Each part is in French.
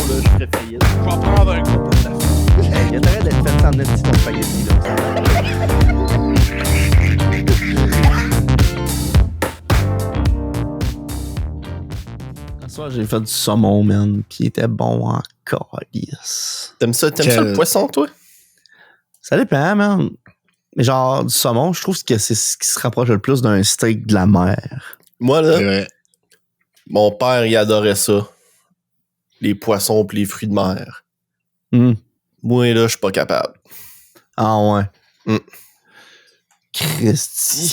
là, je ferais faillite. Je vais prendre un coup pour ça. Il y a intérêt d'être fait en esti ton spaghetti, là. Ce soir, j'ai fait du saumon, man, pis il était bon encore, yes. T'aimes ça le poisson, toi? Ça dépend, man. Mais genre, du saumon, je trouve que c'est ce qui se rapproche le plus d'un steak de la mer. Moi, là, Ouais. mon père, il adorait ça. Les poissons pis les fruits de mer. Mm. Moi, là, je suis pas capable. Ah ouais. Mm. Christy.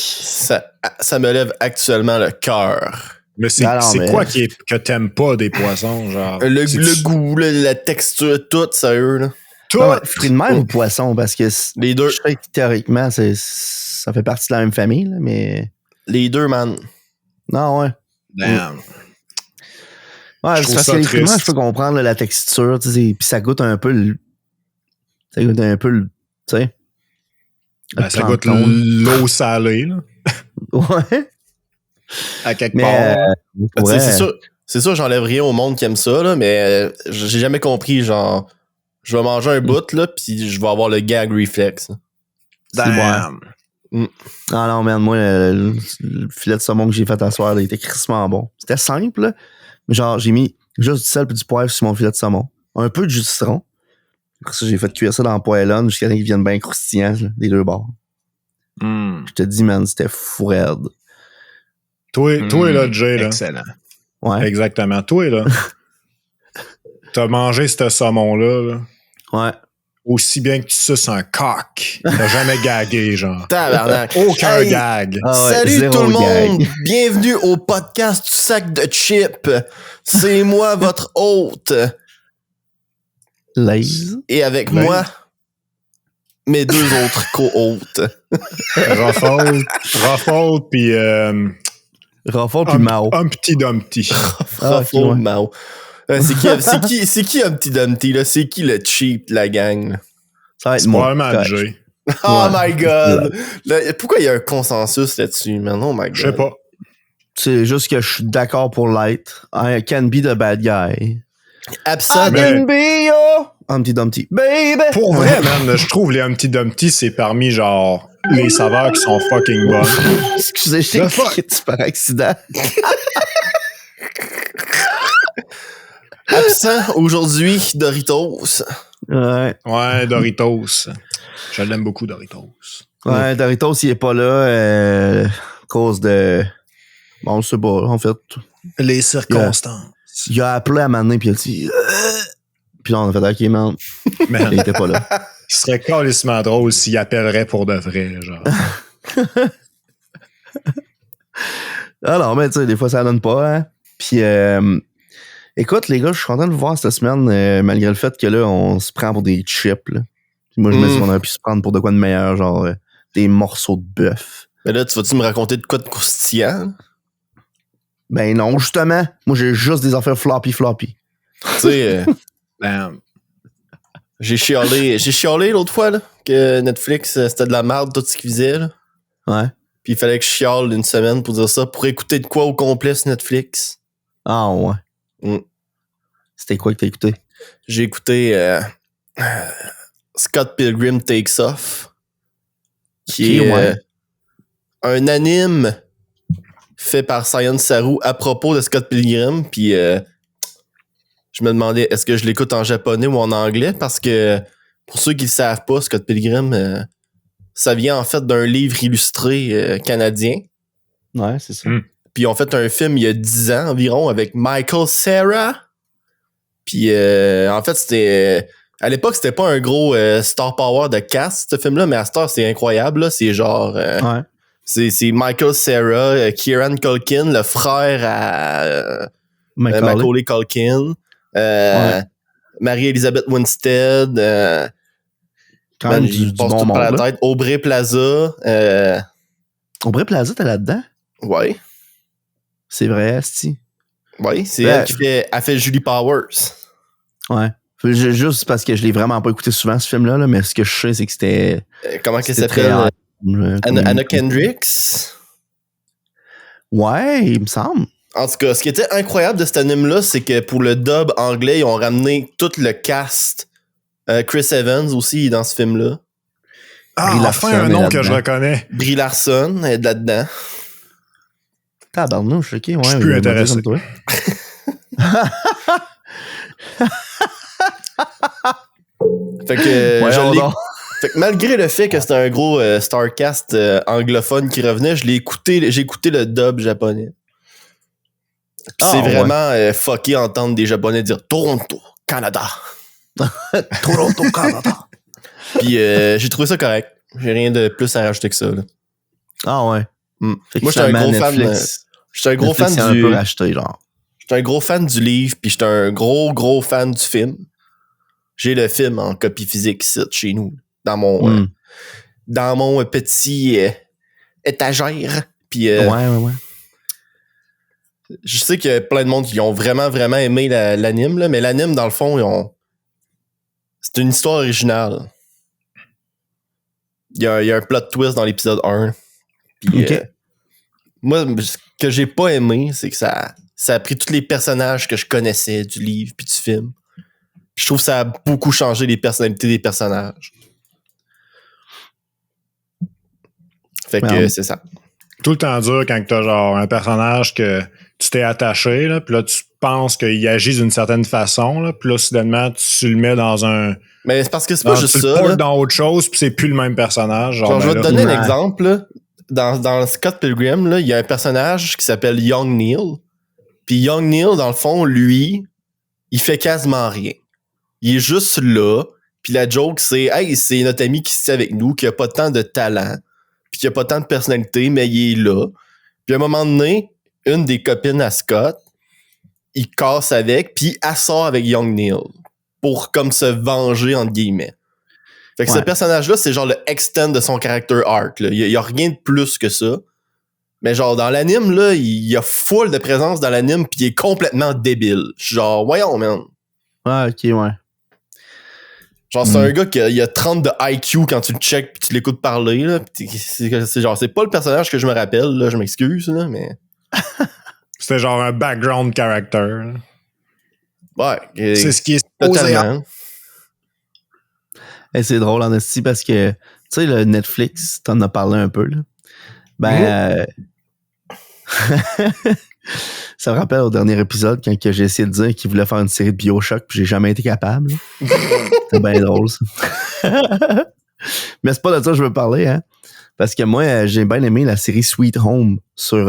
Ça me lève actuellement le cœur. Mais c'est quoi que t'aimes pas des poissons, genre? Le goût, là, la texture, tout, sérieux, là. Tout! Ouais, fruits de mer ou poisson, parce que Les deux. je sais que théoriquement, ça fait partie de la même famille, là, mais... Les deux, man. Non, ouais. Damn. Ouais, Je c'est trouve parce ça que les fruits de mer, triste. je peux comprendre là, la texture, tu sais, puis ça goûte un peu le... Ça goûte un peu le... Tu sais? Ben, ça goûte plancton. l'eau salée, là. Ouais. À quelque Mais... part. Tu ouais. sais, c'est sûr, j'enlève rien au monde qui aime ça, là, mais j'ai jamais compris, genre, je vais manger un bout, là, pis je vais avoir le gag reflex. Damn. Ah non, man, moi, le filet de saumon que j'ai fait à soir, il était crissement bon. C'était simple, là, mais genre, j'ai mis juste du sel et du poivre sur mon filet de saumon. Un peu de jus de citron. Après ça, j'ai fait cuire ça dans la poêlonne jusqu'à ce qu'il vienne bien croustillant, là, des deux bords. Je te dis, man, c'était fou raide. Toi, là, Jay, là. Excellent. Ouais, Exactement. Toi, là. T'as mangé ce saumon-là, là, ouais. aussi bien que tu suces un coq. T'as jamais gagué, genre. Tabarnak. Aucun Hey, gag. Ah ouais, Salut zéro tout le gag. monde! Bienvenue au podcast du sac de chips. C'est moi, votre hôte. Laze. Et avec Laise. moi, mes deux autres co-hôtes. Ruffle, puis Raffle puis Mao. Humpty Dumpty. Ah, Ruffle, ok, ouais. Mao. C'est qui Humpty Dumpty, là? C'est qui le cheap de la gang, là? Ça va être C'est moi. probablement Correct. Jay. Oh Ouais. my god! Pourquoi il y a un consensus là-dessus, man? Oh my god. Je sais pas. C'est juste que je suis d'accord pour l'être. I can be the bad guy. Absent. Mais- be your Humpty Dumpty. Baby! Pour vrai, man, je trouve les Humpty Dumpty, c'est parmi, genre, les saveurs qui sont fucking bonnes. Excusez, je t'ai The fuck? cliqué par accident. Absent aujourd'hui, Doritos. Ouais. Ouais, Doritos. Je l'aime beaucoup, Doritos. Ouais, Doritos, il est pas là à cause de... Bon, je sais pas, en fait. Les circonstances. Il a appelé à un moment donné, puis il a dit... Puis là, on a fait « OK, man. » Man, Il était pas là. ce serait calissement drôle s'il appellerait pour de vrai, genre. Alors, mais tu sais, des fois, ça donne pas, hein. Puis, écoute, les gars, je suis content de vous voir cette semaine, malgré le fait que là, on se prend pour des chips, là. Puis moi, je me dis qu'on aurait pu se prendre pour de quoi de meilleur, genre des morceaux de bœuf. Mais là, tu vas-tu me raconter de quoi de croustillant? Ben non, justement. Moi, j'ai juste des affaires floppy. Tu sais, Damn. j'ai chialé l'autre fois, là, que Netflix, c'était de la merde, tout ce qu'ils faisaient, là. Ouais. Puis il fallait que je chiale une semaine pour dire ça, pour écouter de quoi au complet sur Netflix. Ah ouais. Mm. C'était quoi que t'as écouté? J'ai écouté Scott Pilgrim Takes Off, qui Ok, est ouais. un anime fait par Science Saru à propos de Scott Pilgrim. Puis je me demandais, est-ce que je l'écoute en japonais ou en anglais? Parce que pour ceux qui le savent pas, Scott Pilgrim, ça vient en fait d'un livre illustré canadien. Ouais, c'est ça. Mm. Puis ils ont fait un film il y a 10 ans environ avec Michael Cera. Puis en fait, c'était... à l'époque, c'était pas un gros star power de cast, ce film-là, mais à cette heure, c'est incroyable. Là. C'est genre... Ouais. c'est Michael Cera, Kieran Culkin, le frère à Macaulay Culkin. Ouais. Marie-Elisabeth Winstead. Quand même il du passe bon tout par la monde, là. tête. Aubrey Plaza. Aubrey Plaza, t'es là-dedans? Ouais. C'est vrai, asti. Ouais, c'est Ouais. elle qui fait Julie Powers. Ouais. Juste parce que je l'ai vraiment pas écouté souvent, ce film-là, là, mais ce que je sais, c'est que c'était... Comment qu'elle c'était s'appelle? très- Anna Kendricks. Ouais, il me semble. En tout cas, ce qui était incroyable de cet anime-là, c'est que pour le dub anglais, ils ont ramené tout le cast. Chris Evans aussi est dans ce film-là. Ah, Brie enfin Larson un est nom que là-dedans. je reconnais. Brie Larson est là-dedans. Tabarnouche, ok, ouais. Je suis plus intéressé. Toi. Fait que, Voyons donc. fait que malgré le fait que c'était un gros Starcast anglophone qui revenait, j'ai écouté le dub japonais. Puis c'est vraiment fucké entendre des Japonais dire Toronto, Canada. Toronto, Canada. Puis j'ai trouvé ça correct. J'ai rien de plus à rajouter que ça. Là. Ah ouais. Fait que Moi, j'étais un gros fan. Netflix, J'étais un gros Netflix, fan c'est un du. peu racheté, genre. J'étais un gros fan du livre, puis j'étais un gros fan du film. J'ai le film en copie physique ici, chez nous, dans mon petit étagère. Puis ouais. je sais qu'il y a plein de monde qui ont vraiment aimé l'anime, là, mais l'anime, dans le fond, c'est une histoire originale. Il y a un plot twist dans l'épisode 1. Puis, moi, ce que j'ai pas aimé, c'est que ça a pris tous les personnages que je connaissais du livre puis du film. Je trouve que ça a beaucoup changé les personnalités des personnages. Fait que c'est ça. Tout le temps dur quand t'as genre un personnage que tu t'es attaché, là, puis là, tu penses qu'il agit d'une certaine façon, là, puis là, soudainement, tu le mets dans un... Mais c'est parce que c'est pas juste tu ça. le Là. dans autre chose, puis c'est plus le même personnage. Genre, je vais ben te là, donner un exemple. Là. Dans Scott Pilgrim, là, il y a un personnage qui s'appelle Young Neil. Puis Young Neil, dans le fond, lui, il fait quasiment rien. Il est juste là. Puis la joke, c'est « Hey, c'est notre ami qui se tient avec nous, qui a pas tant de talent, puis qui a pas tant de personnalité, mais il est là. » Puis à un moment donné, une des copines à Scott, il casse avec, puis elle sort avec Young Neil pour comme se venger, entre guillemets. Fait que ce personnage-là, c'est genre le extent de son character arc. Là. Il y a rien de plus que ça. Mais genre, dans l'anime, là, il y a full de présence dans l'anime, puis il est complètement débile. Genre, voyons, man. Ah, ok, ouais. Genre, c'est un gars qui a 30 de IQ quand tu le check puis tu l'écoutes parler, là. C'est genre, c'est pas le personnage que je me rappelle, là, je m'excuse, là, mais... C'était genre un background character. Là. Ouais. C'est ce qui est supposé totalement. Et c'est drôle en esti parce que, tu sais, le Netflix, t'en as parlé un peu, là. Ben, ça me rappelle au dernier épisode quand j'ai essayé de dire qu'il voulait faire une série de Bioshock puis j'ai jamais été capable. C'est bien drôle, ça. Mais c'est pas de ça que je veux parler, hein. Parce que moi, j'ai bien aimé la série Sweet Home sur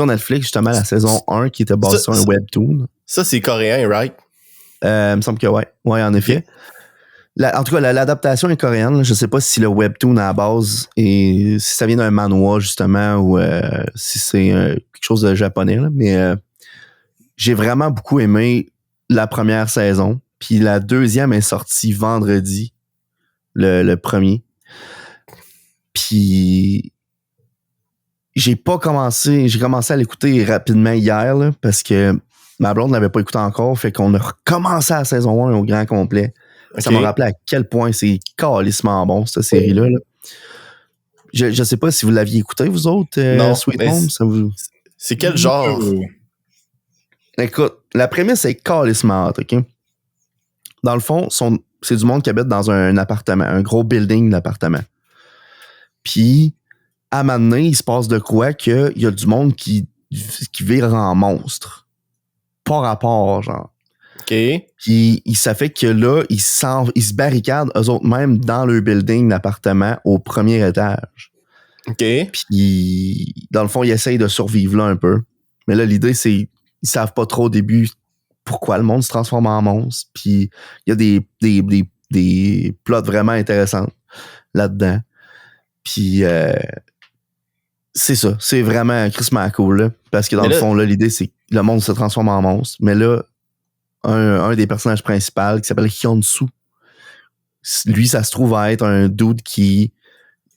Netflix, justement, la saison 1 qui était basée sur un webtoon. Ça, c'est coréen, right? Il me semble que ouais. Ouais, en effet. En tout cas, l'adaptation est coréenne. Là. Je sais pas si le webtoon à la base et si ça vient d'un manhwa, justement, ou si c'est quelque chose de japonais. Là. Mais j'ai vraiment beaucoup aimé la première saison. Puis la deuxième est sortie vendredi, le premier. Puis j'ai commencé à l'écouter rapidement hier là, parce que ma blonde n'avait pas écouté encore. Fait qu'on a recommencé la saison 1 au grand complet. Okay. Ça m'a rappelé à quel point c'est calissement bon, cette série-là. Là. Je sais pas si vous l'aviez écouté, vous autres, non, Sweet Home. Ça vous... C'est quel genre? Écoute, la prémisse est calissement hot, OK? Dans le fond, c'est du monde qui habite dans un appartement, un gros building d'appartement. Puis, à un moment donné, il se passe de quoi qu'il y a du monde qui vire en monstre. Pas rapport, genre. OK. Puis ça fait que là, ils se barricadent eux autres même dans leur building d'appartement au premier étage. OK. Puis dans le fond, ils essayent de survivre là un peu. Mais là, l'idée, c'est ils savent pas trop au début pourquoi le monde se transforme en monstre. Puis il y a des plots vraiment intéressants là-dedans. Puis c'est ça. C'est vraiment crissement cool, là. Parce que dans le fond, là, l'idée, c'est que le monde se transforme en monstre. Mais là, un des personnages principaux qui s'appelle Hyun-Soo. Lui, ça se trouve à être un dude qui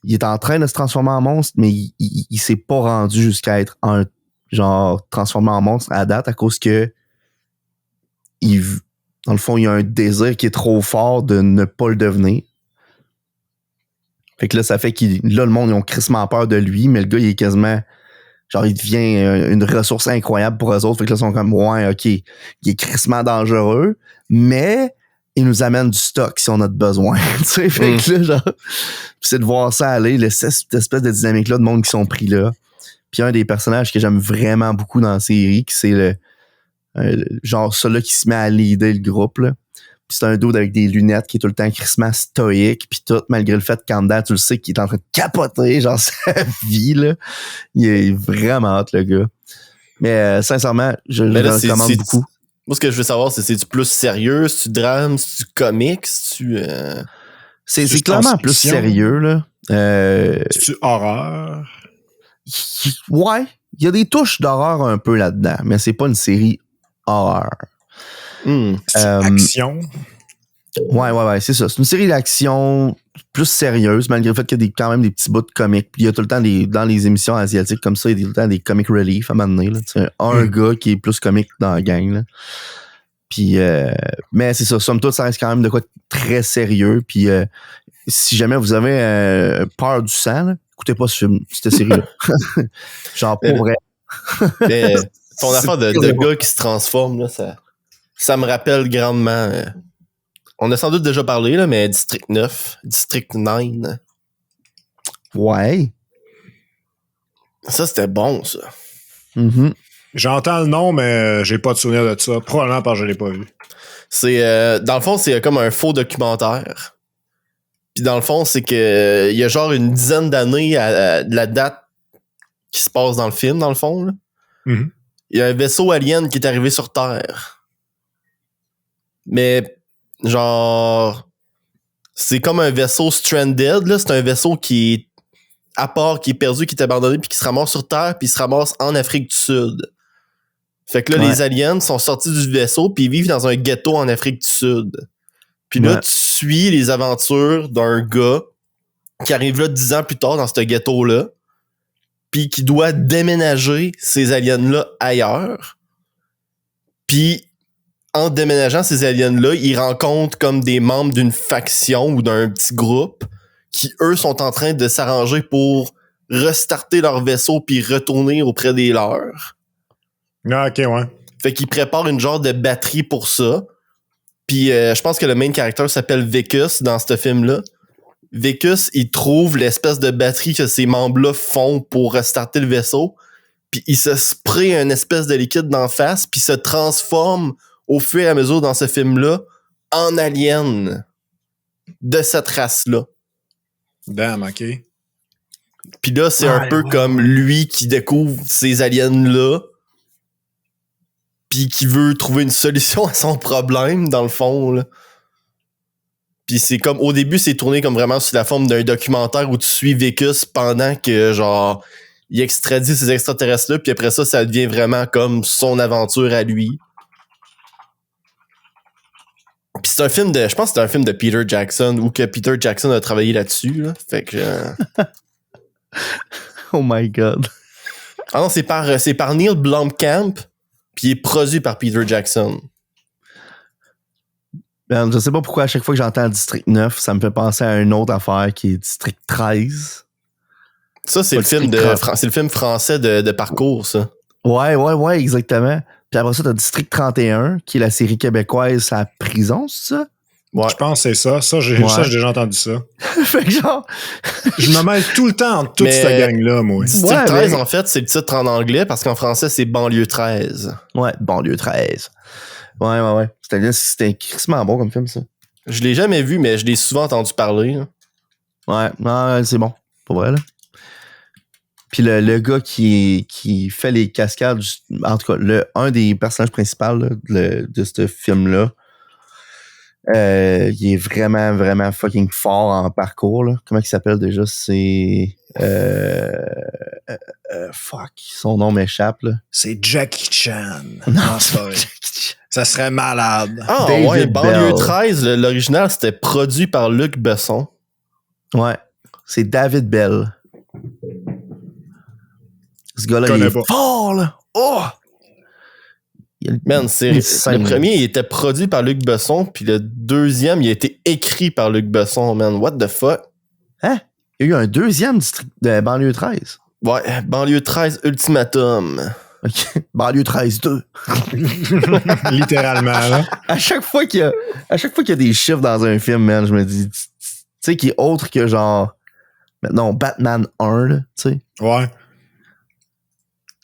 il est en train de se transformer en monstre, mais il s'est pas rendu jusqu'à être un genre transformé en monstre à date à cause que dans le fond, il y a un désir qui est trop fort de ne pas le devenir. Fait que là, ça fait là, le monde, ils ont crissement peur de lui, mais le gars, il est quasiment genre, il devient une ressource incroyable pour eux autres. Fait que là, ils sont comme, ouais, OK, il est crissement dangereux, mais il nous amène du stock si on a de besoin. Tu sais, fait que là, genre, c'est de voir ça aller, cette espèce de dynamique-là de monde qui sont pris là. Puis un des personnages que j'aime vraiment beaucoup dans la série, c'est genre celui-là qui se met à leader le groupe, là. Puis c'est un dude avec des lunettes qui est tout le temps crissement stoïque, puis tout, malgré le fait qu'en dedans, tu le sais qu'il est en train de capoter, genre, sa vie, là. Il est vraiment hot, le gars. Mais sincèrement, je le recommande beaucoup. Moi, ce que je veux savoir, c'est-tu plus sérieux, c'est-tu drame, c'est-tu comique, c'est-tu... C'est clairement plus sérieux, là. C'est-tu horreur? Ouais, il y a des touches d'horreur un peu là-dedans, mais c'est pas une série horreur. Action. Ouais, c'est ça. C'est une série d'action plus sérieuse, malgré le fait qu'il y a quand même des petits bouts de comiques. Puis il y a tout le temps dans les émissions asiatiques comme ça, il y a tout le temps des comic relief à un moment donné. Là. Un gars qui est plus comique dans la gang. Là. Puis, mais c'est ça, somme toute, ça reste quand même de quoi très sérieux. Puis si jamais vous avez peur du sang, là, écoutez pas cette série-là. Genre, pour vrai. Mais ton affaire de gars qui se transforme, là, ça me rappelle grandement. On a sans doute déjà parlé, là, mais District 9, District 9. Ouais. Ça, c'était bon, ça. Mm-hmm. J'entends le nom, mais j'ai pas de souvenir de ça. Probablement parce que je l'ai pas vu. C'est dans le fond, c'est comme un faux documentaire. Puis dans le fond, c'est que il y a genre une dizaine d'années de la date qui se passe dans le film, dans le fond. Là. Mm-hmm. Il y a un vaisseau alien qui est arrivé sur Terre. Mais genre, c'est comme un vaisseau stranded, là. C'est un vaisseau qui est à part, qui est perdu, qui est abandonné, puis qui se ramasse sur Terre, puis il se ramasse en Afrique du Sud. Fait que là, les aliens sont sortis du vaisseau, puis ils vivent dans un ghetto en Afrique du Sud. Puis là, tu suis les aventures d'un gars qui arrive là 10 ans plus tard dans ce ghetto-là, puis qui doit déménager ces aliens-là ailleurs. Puis en déménageant ces aliens-là, ils rencontrent comme des membres d'une faction ou d'un petit groupe qui, eux, sont en train de s'arranger pour restarter leur vaisseau puis retourner auprès des leurs. Ah, ok, ouais. Fait qu'ils préparent une genre de batterie pour ça. Puis je pense que le main character s'appelle Vicus dans ce film-là. Vicus, il trouve l'espèce de batterie que ces membres-là font pour restarter le vaisseau. Puis il se spray un espèce de liquide d'en face puis se transforme au fur et à mesure dans ce film-là en alien de cette race-là. Damn, ok. Puis là, c'est un peu comme lui qui découvre ces aliens-là puis qui veut trouver une solution à son problème, dans le fond, là. Puis c'est comme, au début, c'est tourné comme vraiment sous la forme d'un documentaire où tu suis Vicus pendant que, genre, il extradie ces extraterrestres-là, puis après ça, ça devient vraiment comme son aventure à lui. Puis c'est un film de, je pense que c'est un film de Peter Jackson, ou que Peter Jackson a travaillé là-dessus, là. Fait que... Oh my God. Ah non, c'est par Neil Blomkamp, puis il est produit par Peter Jackson. Ben, je sais pas pourquoi à chaque fois que j'entends District 9, ça me fait penser à une autre affaire qui est District 13. Ça, c'est le film français de parcours, ça. Ouais, exactement. Puis après ça, t'as District 31, qui est la série québécoise à la prison, c'est ça? Ouais. Je pense que c'est ça. Ça, j'ai déjà entendu ça. Fait que genre... Je me mêle tout le temps entre toute cette gang-là, moi. District 13, en fait, c'est le titre en anglais, parce qu'en français, c'est Banlieue 13. Ouais, Banlieue 13. Ouais. C'était crissement bon comme film, ça. Je l'ai jamais vu, mais je l'ai souvent entendu parler. Hein. Ouais, non, c'est bon. Pour vrai, là. Puis le gars qui fait les cascades, en tout cas, un des personnages principaux là, de ce film-là, il est vraiment, vraiment fucking fort en parcours. Là. Comment il s'appelle déjà? C'est... fuck, son nom m'échappe. Là. C'est Jackie Chan. Non, c'est pas vrai. Ça serait malade. Ah David ouais, Banlieue Bell. 13, l'original, c'était produit par Luc Besson. Ouais, c'est David Bell. Ce gars-là, il est fort, là. Oh! Man, le premier, il était produit par Luc Besson, puis le deuxième, il a été écrit par Luc Besson, man. What the fuck? Hein? Il y a eu un deuxième district de Banlieue 13. Ouais, Banlieue 13 Ultimatum. OK. Banlieue 13-2. Littéralement, là. À chaque fois qu'il y a des chiffres dans un film, man, je me dis, tu sais, qui est autre que genre, non, Batman 1, là, tu sais. Ouais.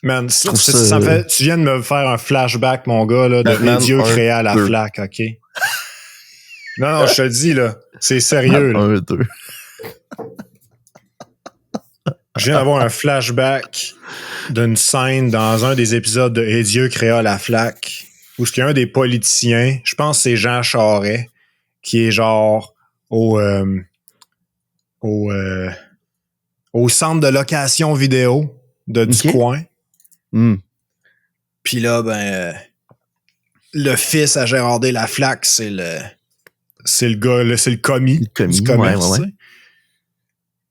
Man, ça ça- me fait, tu viens de me faire un flashback, mon gars, là, de Batman Ben, les dieux 1, créés à la 2. flaque, OK? Non, je te le dis, là, c'est sérieux, là. 1, 2. Je viens d'avoir un flashback d'une scène dans un des épisodes de Les dieux créés à la flaque, où il y a un des politiciens, je pense que c'est Jean Charest, qui est genre au centre de location vidéo du Ok. coin. Hmm. Puis là, le fils à Gérard D. Laflaque, c'est le gars, c'est le commis. Le commis, du commerce, ouais. tu sais.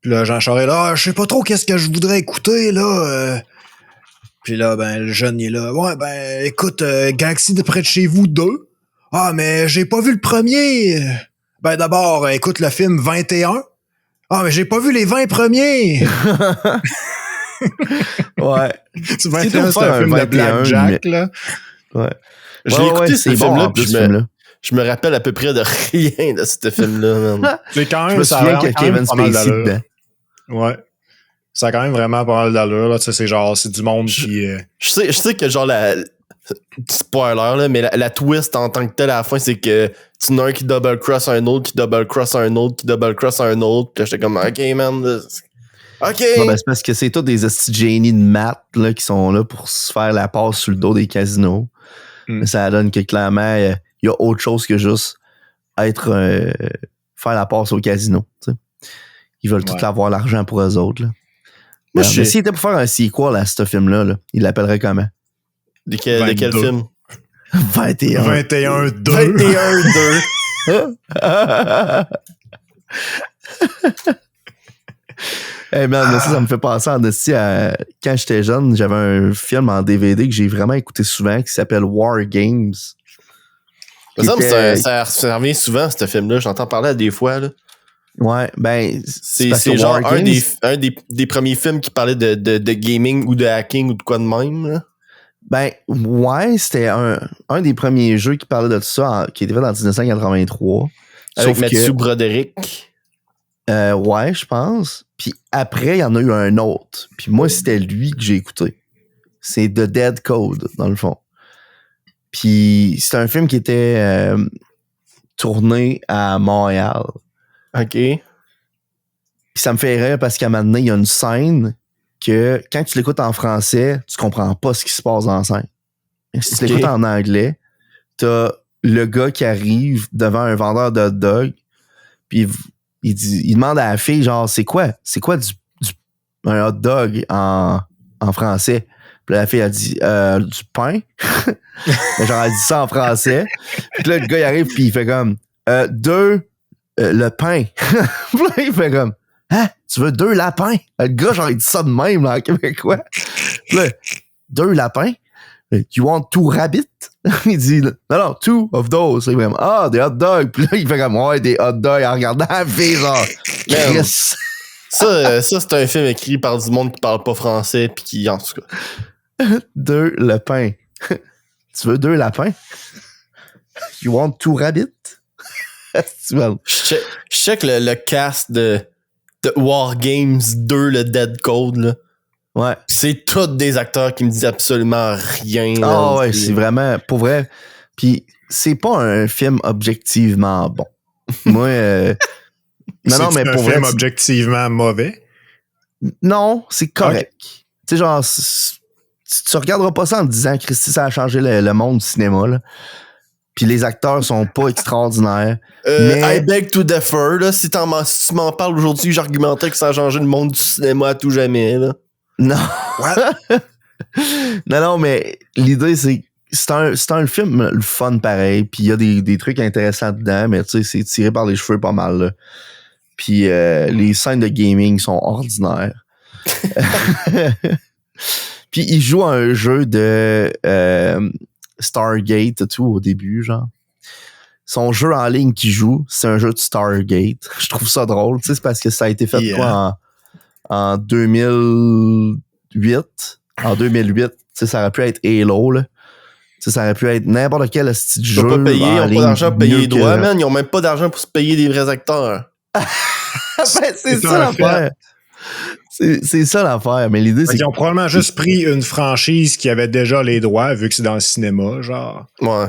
Puis là, Jean Charest, là, je sais pas trop qu'est-ce que je voudrais écouter, là. Puis là, le jeune, il est là. Ouais, écoute, Galaxy de près de chez vous 2. Ah, mais j'ai pas vu le premier. D'abord, écoute le film 21. Ah, mais j'ai pas vu les 20 premiers. Ouais. C'est 21, c'est faire un film un de 21, Blackjack, là. Ouais. Je l'ai écouté, ce c'est bon, film-là, en puis plus, ce film-là. je me rappelle à peu près de rien de ce film-là, man. C'est quand même, Je me ça a souviens qu'il y a quand même Kevin pas mal Spacey d'allure. dedans. Ouais. Ça a quand même vraiment pas mal d'allure, là. Tu sais, c'est du monde qui... Je sais que genre spoiler, là, mais la twist en tant que telle à la fin, c'est que tu n'as un qui double-cross un autre, qui double-cross un autre, qui double-cross un autre. Puis là, j'étais comme, OK, man. OK! Ouais, c'est parce que c'est tous des hosties de génies de maths là, qui sont là pour se faire la passe sur le dos des casinos. Mm. Mais ça donne que clairement, il y a autre chose que juste faire la passe au casino. Tu sais. Ils veulent tout avoir l'argent pour eux autres. Là. Moi, Mais s'il était pour faire un sequel à ce film-là, il l'appellerait comment? De quel 22. film? 21. 21-2. 21-2. Hey man, ça me fait penser en esti à quand j'étais jeune, j'avais un film en DVD que j'ai vraiment écouté souvent qui s'appelle War Games. Ça revient souvent, ce film-là. J'entends parler à des fois, là. Ouais, ben C'est parce que genre War un Games, des premiers films qui parlait de gaming ou de hacking ou de quoi de même, là. ben ouais, c'était un des premiers jeux qui parlait de tout ça, qui était fait en 1983. Avec Sauf Mathieu que, Broderick. ouais, je pense. Puis après, il y en a eu un autre. Puis moi, c'était lui que j'ai écouté. C'est The Dead Code, dans le fond. Puis c'est un film qui était tourné à Montréal. OK. Puis ça me fait rire parce qu'à un moment donné, il y a une scène que quand tu l'écoutes en français, tu comprends pas ce qui se passe dans la scène. Et si tu l'écoutes en anglais, t'as le gars qui arrive devant un vendeur de hot dog, puis il demande à la fille, genre, c'est quoi un hot dog en français? Puis la fille a dit, du pain. Genre, elle dit ça en français. Puis là, le gars, il arrive, puis il fait comme, le pain. Puis là, il fait comme, hein, tu veux 2 lapins? Le gars, genre, il dit ça de même, là, en québécois. Puis là, 2 lapins? You want 2 rabbits? Il dit, non, 2 of those. C'est vraiment, des hot dogs. Puis là, il fait comme, ouais, des hot dogs en regardant la fille, genre, Chris. Ça, c'est un film écrit par du monde qui parle pas français pis qui, en tout cas. 2 lapins. Tu veux 2 lapins? You want 2 rabbits? Je check le cast de War Games 2, le Dead Code, là. Ouais. C'est tous des acteurs qui me disent absolument rien. Ah ouais, c'est vraiment, pour vrai. Puis c'est pas un film objectivement bon. Moi, Non, mais pour un film vrai, objectivement mauvais. non, c'est correct. Tu sais, genre, tu regarderas pas ça en te disant, Christy, ça a changé le monde du cinéma, là. Puis les acteurs sont pas extraordinaires. Mais I beg to differ, là. Si tu m'en parles aujourd'hui, j'argumentais que ça a changé le monde du cinéma à tout jamais, là. non. non, mais l'idée, c'est un film le fun pareil, puis il y a des trucs intéressants dedans, mais tu sais, c'est tiré par les cheveux pas mal, là. Puis les scènes de gaming sont ordinaires. Puis il joue à un jeu de Stargate et tout au début, genre. Son jeu en ligne qu'il joue, c'est un jeu de Stargate. Je trouve ça drôle, tu sais, c'est parce que ça a été fait quoi en 2008. En 2008, tu sais, ça aurait pu être Halo, là. Tu sais, ça aurait pu être n'importe quel style Ils jeu. peuvent pas payer, ils en ont pas ligne d'argent pour payer mieux les droits, que- man. Ils ont même pas d'argent pour se payer des vrais acteurs. Ben, c'est C'est ça un l'affaire. C'est ça l'affaire. Mais l'idée, c'est Ils ont probablement juste pris une franchise qui avait déjà les droits, vu que c'est dans le cinéma, genre. Ouais.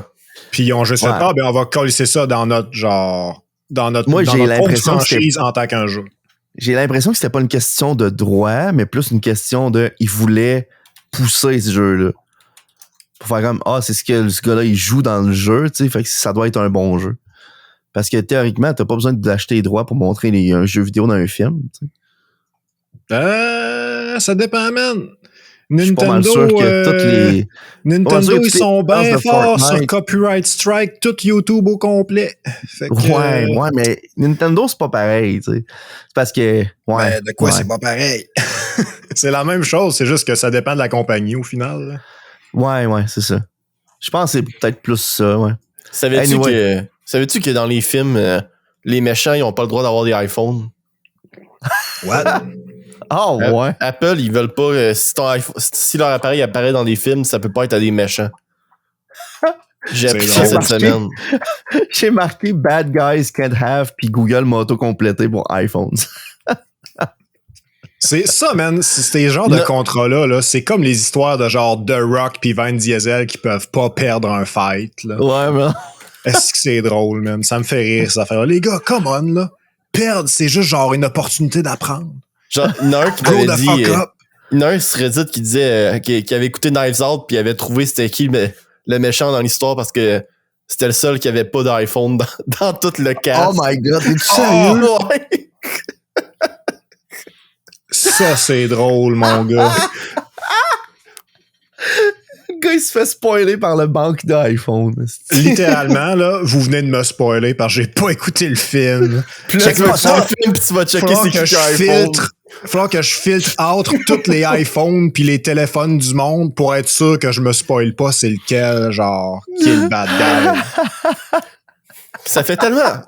Puis ils ont juste Ouais. fait, ben on va coller ça dans notre, genre, dans notre, Moi, dans j'ai notre propre l'impression que franchise en tant qu'un jeu. j'ai l'impression que c'était pas une question de droit, mais plus une question de ils voulaient pousser ce jeu-là. Pour faire comme c'est ce que ce gars-là il joue dans le jeu, tu sais, fait que ça doit être un bon jeu. Parce que théoriquement, t'as pas besoin d'acheter les droits pour montrer un jeu vidéo dans un film. Tu sais. Ça dépend, man. Je suis pas mal sûr que toutes les. Nintendo, toutes ils les sont bien licences de forts sur Fortnite. Copyright Strike, tout YouTube au complet. Fait que, Ouais, mais Nintendo, c'est pas pareil, tu sais. C'est parce que. Ouais. ben, de quoi ouais. c'est pas pareil? C'est la même chose, c'est juste que ça dépend de la compagnie au final. Là. Ouais, c'est ça. Je pense que c'est peut-être plus ça, ouais. Savais-tu que dans les films, les méchants, ils ont pas le droit d'avoir des iPhones? What? Ah, ouais. Apple, ils veulent pas. Si leur appareil apparaît dans des films, ça peut pas être à des méchants. J'ai appris ça drôle. cette semaine. J'ai marqué Bad Guys Can't Have, puis Google m'a auto-complété pour iPhones. C'est ça, man. Ces genres de contrats-là, là, c'est comme les histoires de genre The Rock puis Vin Diesel qui peuvent pas perdre un fight. Là. Ouais, mais. Est-ce que c'est drôle, man? Ça me fait rire, ça fait. Les gars, come on, là. Perdre, c'est juste genre une opportunité d'apprendre. Genre, il y en a un qui Grow m'avait the dit. fuck up. Il y en a un sur Reddit qui disait qu'il avait écouté Knives Out puis il avait trouvé c'était qui le méchant dans l'histoire parce que c'était le seul qui avait pas d'iPhone dans tout le cast. Oh my god, t'es-tu sérieux? Ouais. Ça, c'est drôle, mon gars. Le gars, il se fait spoiler par le banque d'iPhone. Littéralement, là, vous venez de me spoiler parce que j'ai pas écouté le film. Puis là, tu vas checker le film puis tu vas checker c'est qui a iPhone. Falloir que je filtre entre tous les iPhones puis les téléphones du monde pour être sûr que je me spoil pas c'est lequel, genre, qui est le bad guy. Ça fait tellement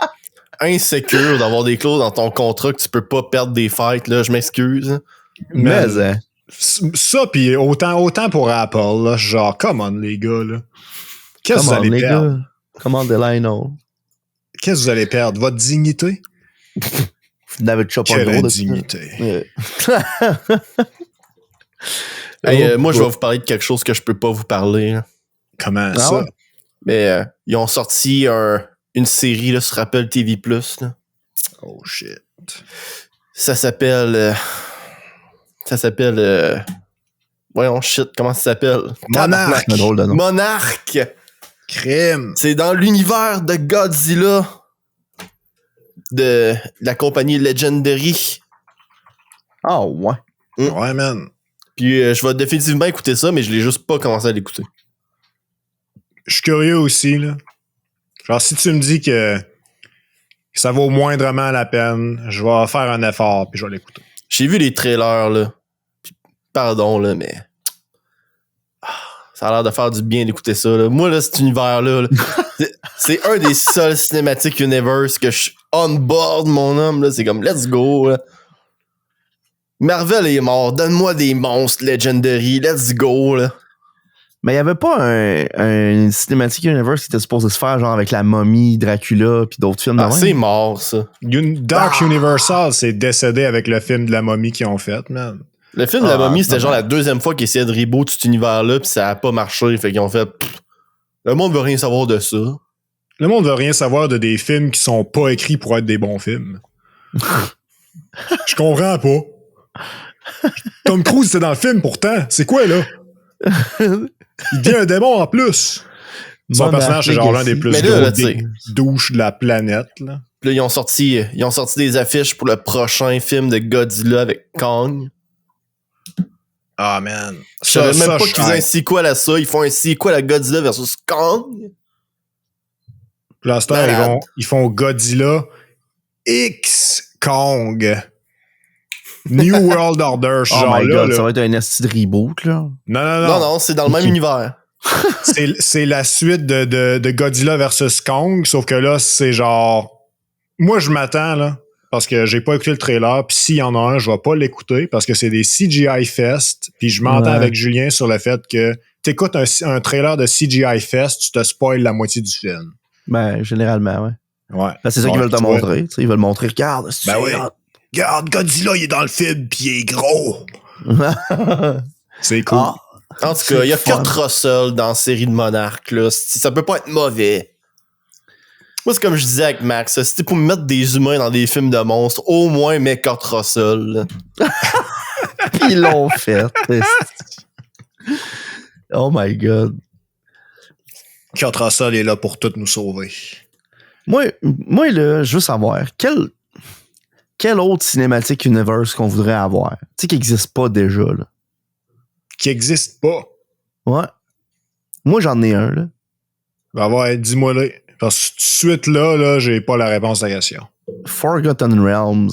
insécure d'avoir des clauses dans ton contrat que tu peux pas perdre des fights, là. Je m'excuse. Mais, hein. Ça, pis autant pour Apple, là, genre, come on, les gars, là. Qu'est-ce que vous allez perdre? Comment de là, non? Qu'est-ce que vous allez perdre? Votre dignité? Vous n'avez toujours pas Quelle le droit de indignité. Hey, moi, je vais vous parler de quelque chose que je peux pas vous parler. Là. Comment Ah ça? ouais? Mais ils ont sorti une série là, sur Apple TV+. Là. Oh shit. Ça s'appelle... Voyons, shit, comment ça s'appelle? Monarque. C'est un drôle de nom. Monarque! Crime. C'est dans l'univers de Godzilla de la compagnie Legendary. Ah, ouais. Ouais, man. Puis je vais définitivement écouter ça, mais je l'ai juste pas commencé à l'écouter. Je suis curieux aussi, là. Genre, si tu me dis que ça vaut moindrement la peine, je vais faire un effort puis je vais l'écouter. J'ai vu les trailers, là. Puis, pardon, là, mais... ça a l'air de faire du bien d'écouter ça, là. Moi, là, cet univers-là, là, c'est un des seuls cinématiques universe que je suis on board, mon homme, là. C'est comme, let's go, là. Marvel est mort. Donne-moi des monstres Legendary. Let's go, là. Mais il y avait pas un Cinematic Universe qui était supposé se faire, genre avec la momie, Dracula, puis d'autres films de même? C'est mort, ça. Dark Universal s'est décédé avec le film de la momie qu'ils ont fait, man. Le film de la momie, c'était genre la deuxième fois qu'ils essayaient de reboot cet univers-là, pis ça a pas marché. Fait qu'ils ont fait... le monde veut rien savoir de ça. Le monde veut rien savoir de des films qui sont pas écrits pour être des bons films. Je comprends pas. Tom Cruise était dans le film pourtant. C'est quoi, là? Il devient un démon en plus. Son personnage, c'est genre l'un des plus Mais là, gros là, tu sais. douches de la planète, là. Puis là, ils ont sorti des affiches pour le prochain film de Godzilla avec Kong. Ah, man. Je savais même pas qu'ils faisaient un sequel à ça. Ils font un sequel à Godzilla versus Kong. Pour l'instant, ils font Godzilla X Kong. New World Order, ce Oh genre my god, là. ça va être un esti de reboot, là. Non, c'est dans le même univers. C'est la suite de Godzilla versus Kong, sauf que là, c'est genre... Moi, je m'attends, là, parce que j'ai pas écouté le trailer, puis s'il y en a un, je vais pas l'écouter parce que c'est des CGI Fest, puis je m'entends avec Julien sur le fait que t'écoutes un trailer de CGI Fest, tu te spoil la moitié du film. Ben, généralement, ouais. Ouais. Ben, c'est ça qu'ils veulent te montrer. Ils veulent montrer, regarde. Ben oui. Regarde, Godzilla, il est dans le film, puis il est gros. C'est cool. Ah, En tout cas, il y a Kurt Russell dans la série de Monarch, là. Ça peut pas être mauvais. Moi, c'est comme je disais avec Max, si c'était pour mettre des humains dans des films de monstres, au moins mets Kurt Russell. Puis ils l'ont fait. Oh my God. Kurt Russell est là pour tout nous sauver. Moi là, je veux savoir, quel autre cinématique universe qu'on voudrait avoir? Tu sais, qui n'existe pas déjà, là. Qui existe pas. Ouais. Moi, j'en ai un, là. Ben ouais, dis-moi là. Parce que tout de suite là, j'ai pas la réponse à la question. Forgotten Realms.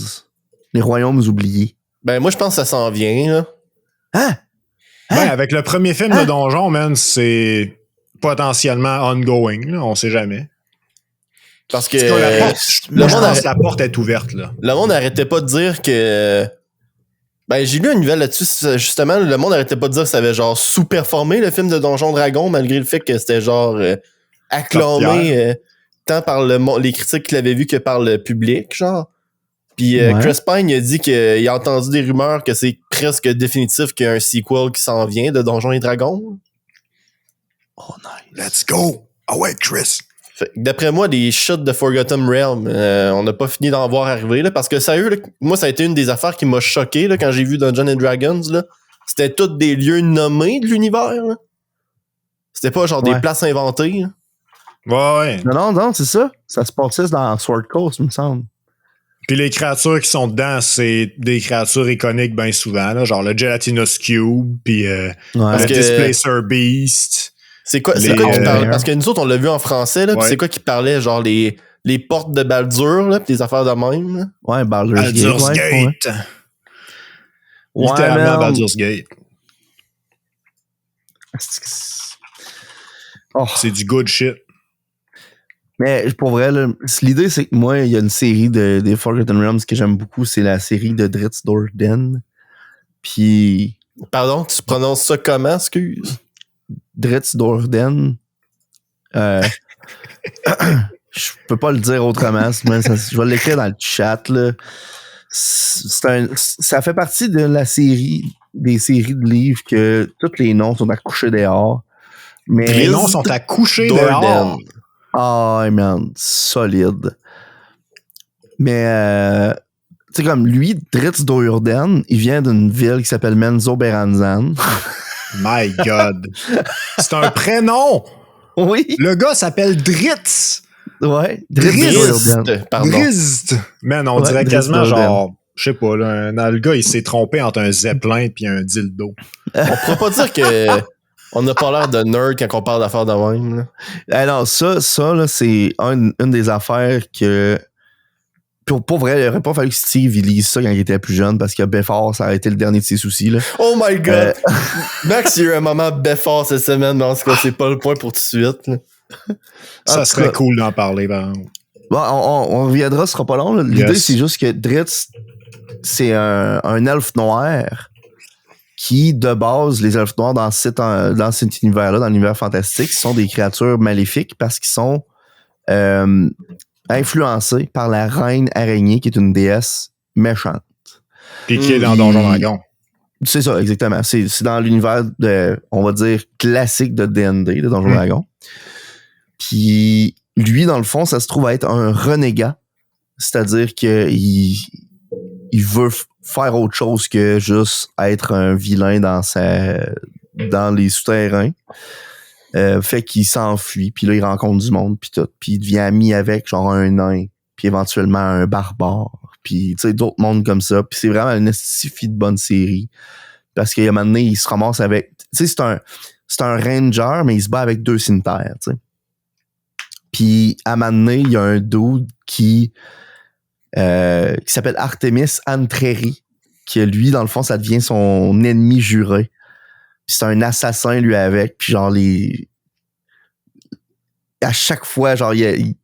Les royaumes oubliés. Ben, moi, je pense que ça s'en vient, là. Hein? Ben, avec le premier film de Donjon, man, c'est potentiellement ongoing, là, on sait jamais. Parce que la porte est ouverte, là. Le monde n'arrêtait pas de dire que... Ben, j'ai lu une nouvelle là-dessus, justement, le monde n'arrêtait pas de dire que ça avait genre sous-performé le film de Donjon Dragon, malgré le fait que c'était genre acclamé tant par les critiques qu'il avait vu que par le public, genre. Puis Chris Pine a dit qu'il a entendu des rumeurs que c'est presque définitif qu'il y a un sequel qui s'en vient de Donjons et Dragons. Oh, nice. Let's go! Ah ouais, Chris! D'après moi, les shots de Forgotten Realm, on n'a pas fini d'en voir arriver, là, parce que sérieux, là, moi, ça a été une des affaires qui m'a choqué là, quand j'ai vu Dungeons and Dragons. Là. C'était tous des lieux nommés de l'univers. Là. C'était pas genre des places inventées. Là. Ouais. Non, c'est ça. Ça se passait dans Sword Coast, il me semble. Puis les créatures qui sont dedans, c'est des créatures iconiques bien souvent, là, genre le Gelatinous Cube, puis le Displacer Beast. C'est quoi qui parle? Parce que nous autres, on l'a vu en français, là, pis c'est quoi qui parlait? Genre les portes de Baldur, là, pis des affaires de même. Là. Ouais, Baldur's Gate. Littéralement Baldur's Gate. Oh. C'est du good shit. Mais pour vrai, là, l'idée, c'est que moi, il y a une série des Forgotten Realms que j'aime beaucoup, c'est la série de Dritz Do'Urden. Puis... Pardon, tu prononces ça comment, excuse? Dritz Do'Urden. Je peux pas le dire autrement. Je vais l'écrire dans le chat. Là. Ça fait partie de la série, des séries de livres que tous les noms sont à coucher dehors. Mais les noms sont à coucher dehors. Ah, oh, man, solide. Mais, tu sais, comme lui, Dritz Do'Urden, il vient d'une ville qui s'appelle Menzoberranzan. My God. C'est un prénom. Oui. Le gars s'appelle Dritz. Ouais. Drizzt. Drizzt. Man, on dirait quasiment genre, je sais pas, là, le gars, il s'est trompé entre un zeppelin et un dildo. On pourrait pas dire que on n'a pas l'air de nerd quand on parle d'affaires de même. Là. Alors, ça là, c'est une des affaires que... Pour vrai, il aurait pas fallu que Steve il lise ça quand il était plus jeune parce que Beffort, ça a été le dernier de ses soucis. Là. Oh my God! Max, il y a eu un moment Beffort cette semaine, mais en tout cas, c'est pas le point pour tout de suite. Là. Ça serait cool d'en parler. Ben. Bon, on reviendra, ce sera pas long. Là. L'idée, c'est juste que Dritz, c'est un elfe noir qui, de base, les elfes noirs dans cet univers-là, dans l'univers fantastique, sont des créatures maléfiques parce qu'ils sont influencés par la reine araignée, qui est une déesse méchante. Puis qui est dans Donjon Dragon. C'est ça, exactement. C'est dans l'univers on va dire, classique de D&D, de Donjon Dragon. Puis lui, dans le fond, ça se trouve à être un renégat. C'est-à-dire qu'il veut faire autre chose que juste être un vilain dans les souterrains. Fait qu'il s'enfuit, puis là, il rencontre du monde, puis tout. Puis il devient ami avec, genre, un nain, puis éventuellement un barbare, puis, tu sais, d'autres mondes comme ça. Puis c'est vraiment une estifie de bonne série. Parce qu'à un moment donné, il se ramasse avec... Tu sais, c'est un ranger, mais il se bat avec 2 cimetières, tu sais. Puis à un moment donné, il y a un dude qui s'appelle Artemis Antreri, qui, lui, dans le fond, ça devient son ennemi juré. Puis c'est un assassin, lui, avec. Puis genre, à chaque fois, genre, il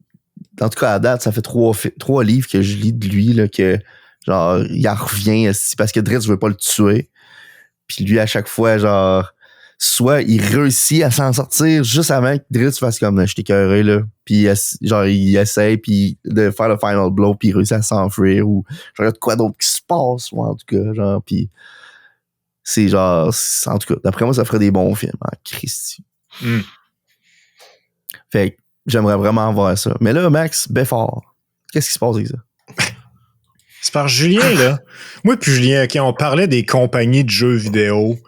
en tout cas, à date, ça fait 3 livres que je lis de lui, là, que, genre, il en revient, parce que Drizzt veut pas le tuer. Puis lui, à chaque fois, genre, soit il réussit à s'en sortir juste avant que Drizzt fasse comme, je t'écœurais, là. Puis, genre, il essaie, puis de faire le final blow, puis il réussit à s'enfuir, ou genre, il y a de quoi d'autre qui se passe, ou en tout cas, genre, puis c'est genre, en tout cas, d'après moi, ça ferait des bons films, hein, Christy. Fait que j'aimerais vraiment voir ça. Mais là, Max, Beffort, qu'est-ce qui se passe avec ça? C'est par Julien, là. Moi puis Julien, OK, on parlait des compagnies de jeux vidéo.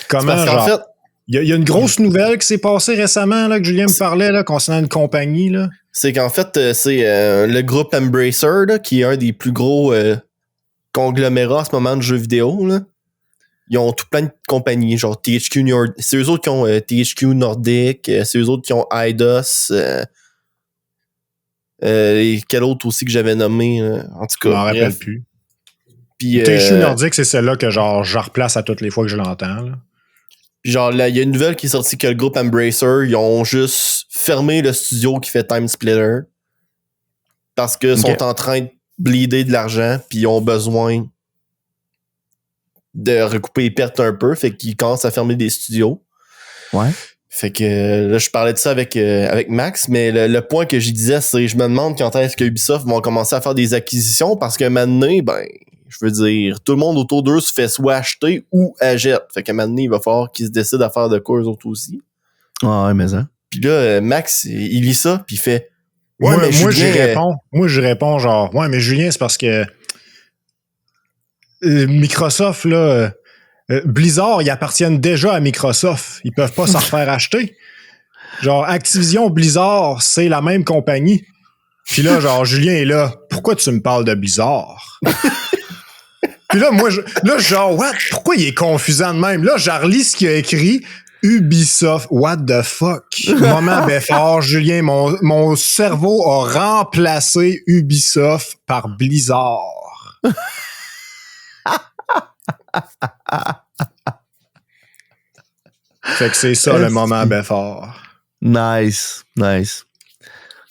Comment, genre... fait, il y a une grosse nouvelle qui s'est passée récemment, là, que Julien me parlait, là, concernant une compagnie, là. c'est qu'en fait, c'est le groupe Embracer, là, qui est un des plus gros conglomérats en ce moment de jeux vidéo, là. Ils ont tout plein de compagnies, genre THQ Nordic. C'est eux autres qui ont THQ Nordic, c'est eux autres qui ont Eidos, et quel autre aussi que j'avais nommé, en tout cas. Je m'en rappelle plus. Puis, THQ Nordic, c'est celle-là que genre je replace à toutes les fois que je l'entends, là. Puis genre, là, il y a une nouvelle qui est sortie que le groupe Embracer, ils ont juste fermé le studio qui fait Time Splitter parce que sont en train de bleeder de l'argent, puis ils ont besoin de recouper les pertes un peu, fait qu'ils commencent à fermer des studios. Ouais. Fait que là, je parlais de ça avec Max, mais le point que j'y disais, c'est je me demande quand est-ce que Ubisoft vont commencer à faire des acquisitions, parce que maintenant, ben, je veux dire, tout le monde autour d'eux se fait soit acheter ou achète. Fait que maintenant, il va falloir qu'ils se décident à faire de quoi eux autres aussi. Ah ouais, mais ça. Puis là, Max, il lit ça, puis il fait... Ouais, mais moi, Julien, je réponds genre, ouais, mais Julien, c'est parce que Microsoft, là, Blizzard, ils appartiennent déjà à Microsoft. Ils peuvent pas s'en refaire acheter. Genre, Activision, Blizzard, c'est la même compagnie. Puis là, genre, Julien est là. Pourquoi tu me parles de Blizzard? Puis là, moi, genre, what? Pourquoi il est confusant de même? Là, je relis ce qu'il a écrit. Ubisoft, what the fuck? Moment Beffort, Julien, mon cerveau a remplacé Ubisoft par Blizzard. Fait que c'est ça le moment Beffort. Nice.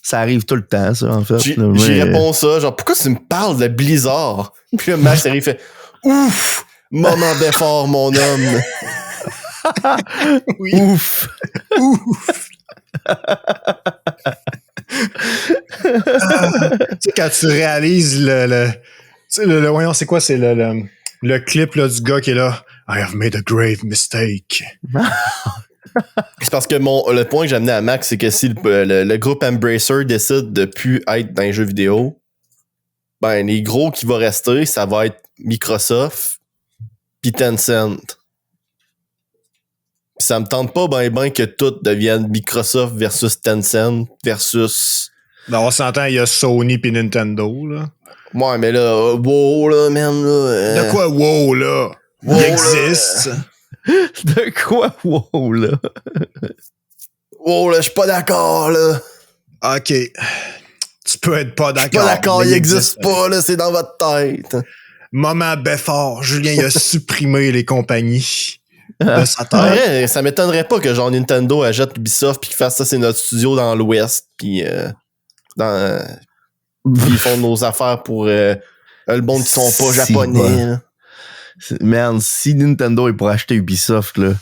Ça arrive tout le temps, ça, en fait. J'y réponds ça, genre, pourquoi tu me parles de Blizzard? Puis là, Max arrive et fait, ouf! Moment Beffort, mon homme! Oui. Ouf! Tu sais, quand tu réalises voyons, c'est quoi? C'est le clip là, du gars qui est là. I have made a grave mistake. C'est parce que le point que j'ai amené à Max, c'est que si le groupe Embracer décide de plus être dans les jeux vidéo, ben, les gros qui vont rester, ça va être Microsoft pis Tencent. Pis ça me tente pas ben que tout devienne Microsoft versus Tencent versus... Ben, on s'entend, il y a Sony pis Nintendo, là. Ouais, mais là, wow, là, man, là... De quoi wow, là? Wow, il existe. Là. De quoi wow, là? Wow, là, je suis pas d'accord, là. OK. Tu peux être pas d'accord. Je suis pas d'accord, il existe pas, là, c'est dans votre tête. Moment Beffort, Julien, il a supprimé les compagnies de sa tête. Ouais, ça m'étonnerait pas que genre Nintendo achète Ubisoft pis qu'ils fassent ça, c'est notre studio dans l'Ouest, pis ils font nos affaires pour le monde qui sont pas japonais. Bon. Man, si Nintendo est pour acheter Ubisoft, là.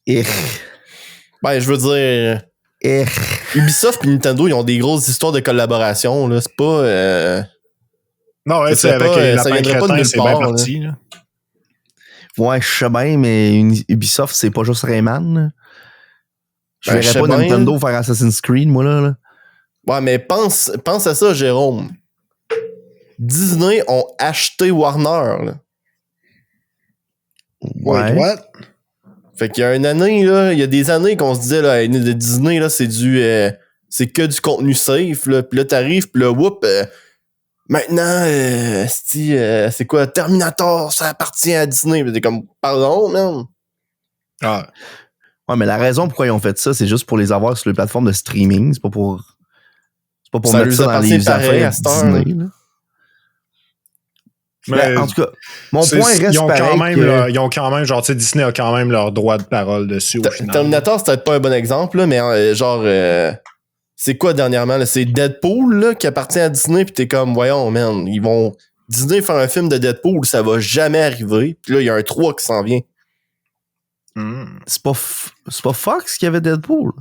Ben, je veux dire... Ubisoft et Nintendo, ils ont des grosses histoires de collaboration, là. C'est pas... Non, ouais, c'est avec les ça viendrait pas de nulle c'est part, bien parti, là. Ouais, je sais bien, mais Ubisoft, c'est pas juste Rayman. Je Ben, verrais pas Nintendo faire Assassin's Creed, moi, là. Ouais, mais pense à ça, Jérôme. Disney ont acheté Warner, là. Ouais. Wait, what? Fait qu'il y a une année, là, il y a des années qu'on se disait, là, de Disney, là, c'est c'est que du contenu safe, là. Puis là, t'arrives, puis là, whoop, maintenant, c'est quoi, Terminator, ça appartient à Disney. Puis t'es comme, pardon, man. Ah. Ouais, mais la raison pourquoi ils ont fait ça, c'est juste pour les avoir sur les plateformes de streaming. C'est pas pour ça mettre ça dans les affaires Disney, là. Mais en tout cas, mon point reste ils ont pareil quand même ils ont quand même, genre, tu sais, Disney a quand même leur droit de parole dessus au final. Terminator, c'est peut-être pas un bon exemple, là, mais genre, c'est quoi dernièrement, là? C'est Deadpool, là, qui appartient à Disney, pis t'es comme, voyons, man, ils vont... Disney faire un film de Deadpool, ça va jamais arriver. Puis là, il y a un 3 qui s'en vient. C'est pas Fox qui avait Deadpool?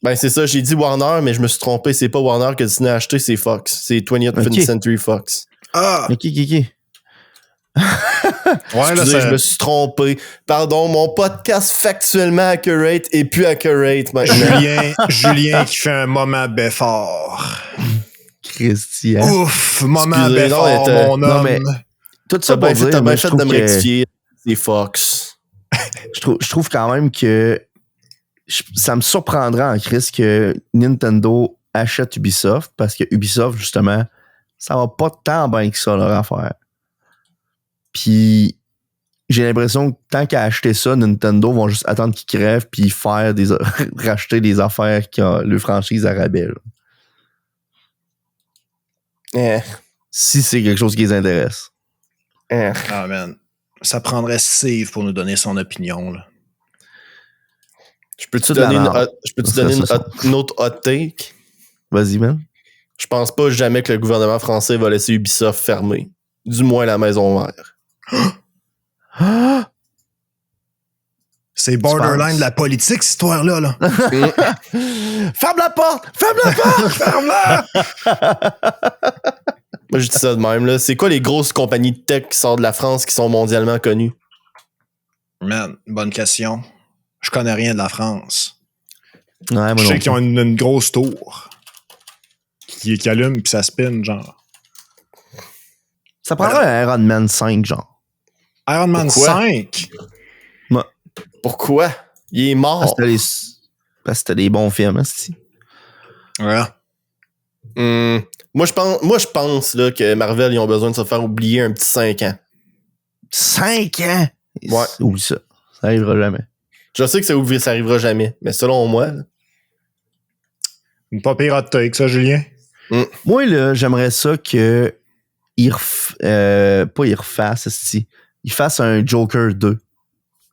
Ben, c'est ça, j'ai dit Warner, mais je me suis trompé. C'est pas Warner que Disney a acheté, c'est Fox. C'est 20th Century Fox. Ah! Ok. Ouais, là, Excusez, ça... je me suis trompé. Pardon, mon podcast factuellement accurate est plus accurate maintenant. Julien qui fait un moment beffort. Christian. Ouf, moment Excusez, beffort, non, mon non, homme. mais- Tout ça T'as pour bien fait, dire, moi, je de trouve me que- rectifier. C'est Fox. je trouve quand même que ça me surprendrait en Chris que Nintendo achète Ubisoft parce que Ubisoft, justement, ça va pas tant bien que ça, leur affaire. Puis, j'ai l'impression que tant qu'à acheter ça, Nintendo vont juste attendre qu'ils crèvent puis faire racheter des affaires qui ont le franchise à rabais. Là. Si c'est quelque chose qui les intéresse. Ah, man. Ça prendrait Steve pour nous donner son opinion, là. Je peux-tu C'est de la donner, merde. une autre hot take? Vas-y, man. Je pense pas jamais que le gouvernement français va laisser Ubisoft fermer. Du moins la maison mère. Ah! C'est borderline de la politique, cette histoire-là, là. Ferme la porte! Ferme la porte! Ferme-la! Moi, je dis ça de même, là. C'est quoi les grosses compagnies de tech qui sortent de la France qui sont mondialement connues? Man, bonne question. Je connais rien de la France. Ouais, moi Je non sais plus. qu'ils ont une grosse tour qui allume puis ça spin, genre. Ça prendrait un Iron Man 5, genre. Iron Man Pourquoi? 5? Pourquoi? Il est mort. Parce que c'était des bons films, hein, c'est-tu? Ouais. Moi, je pense là, que Marvel, ils ont besoin de se faire oublier un petit 5 ans. 5 ans! Ouais. Oublie ça. Ça arrivera jamais. Je sais que ça arrivera jamais, mais selon moi, là, Une pas pire hot take, ça, Julien? Moi, là, j'aimerais ça que ils refassent, esti. Ils fassent un Joker 2.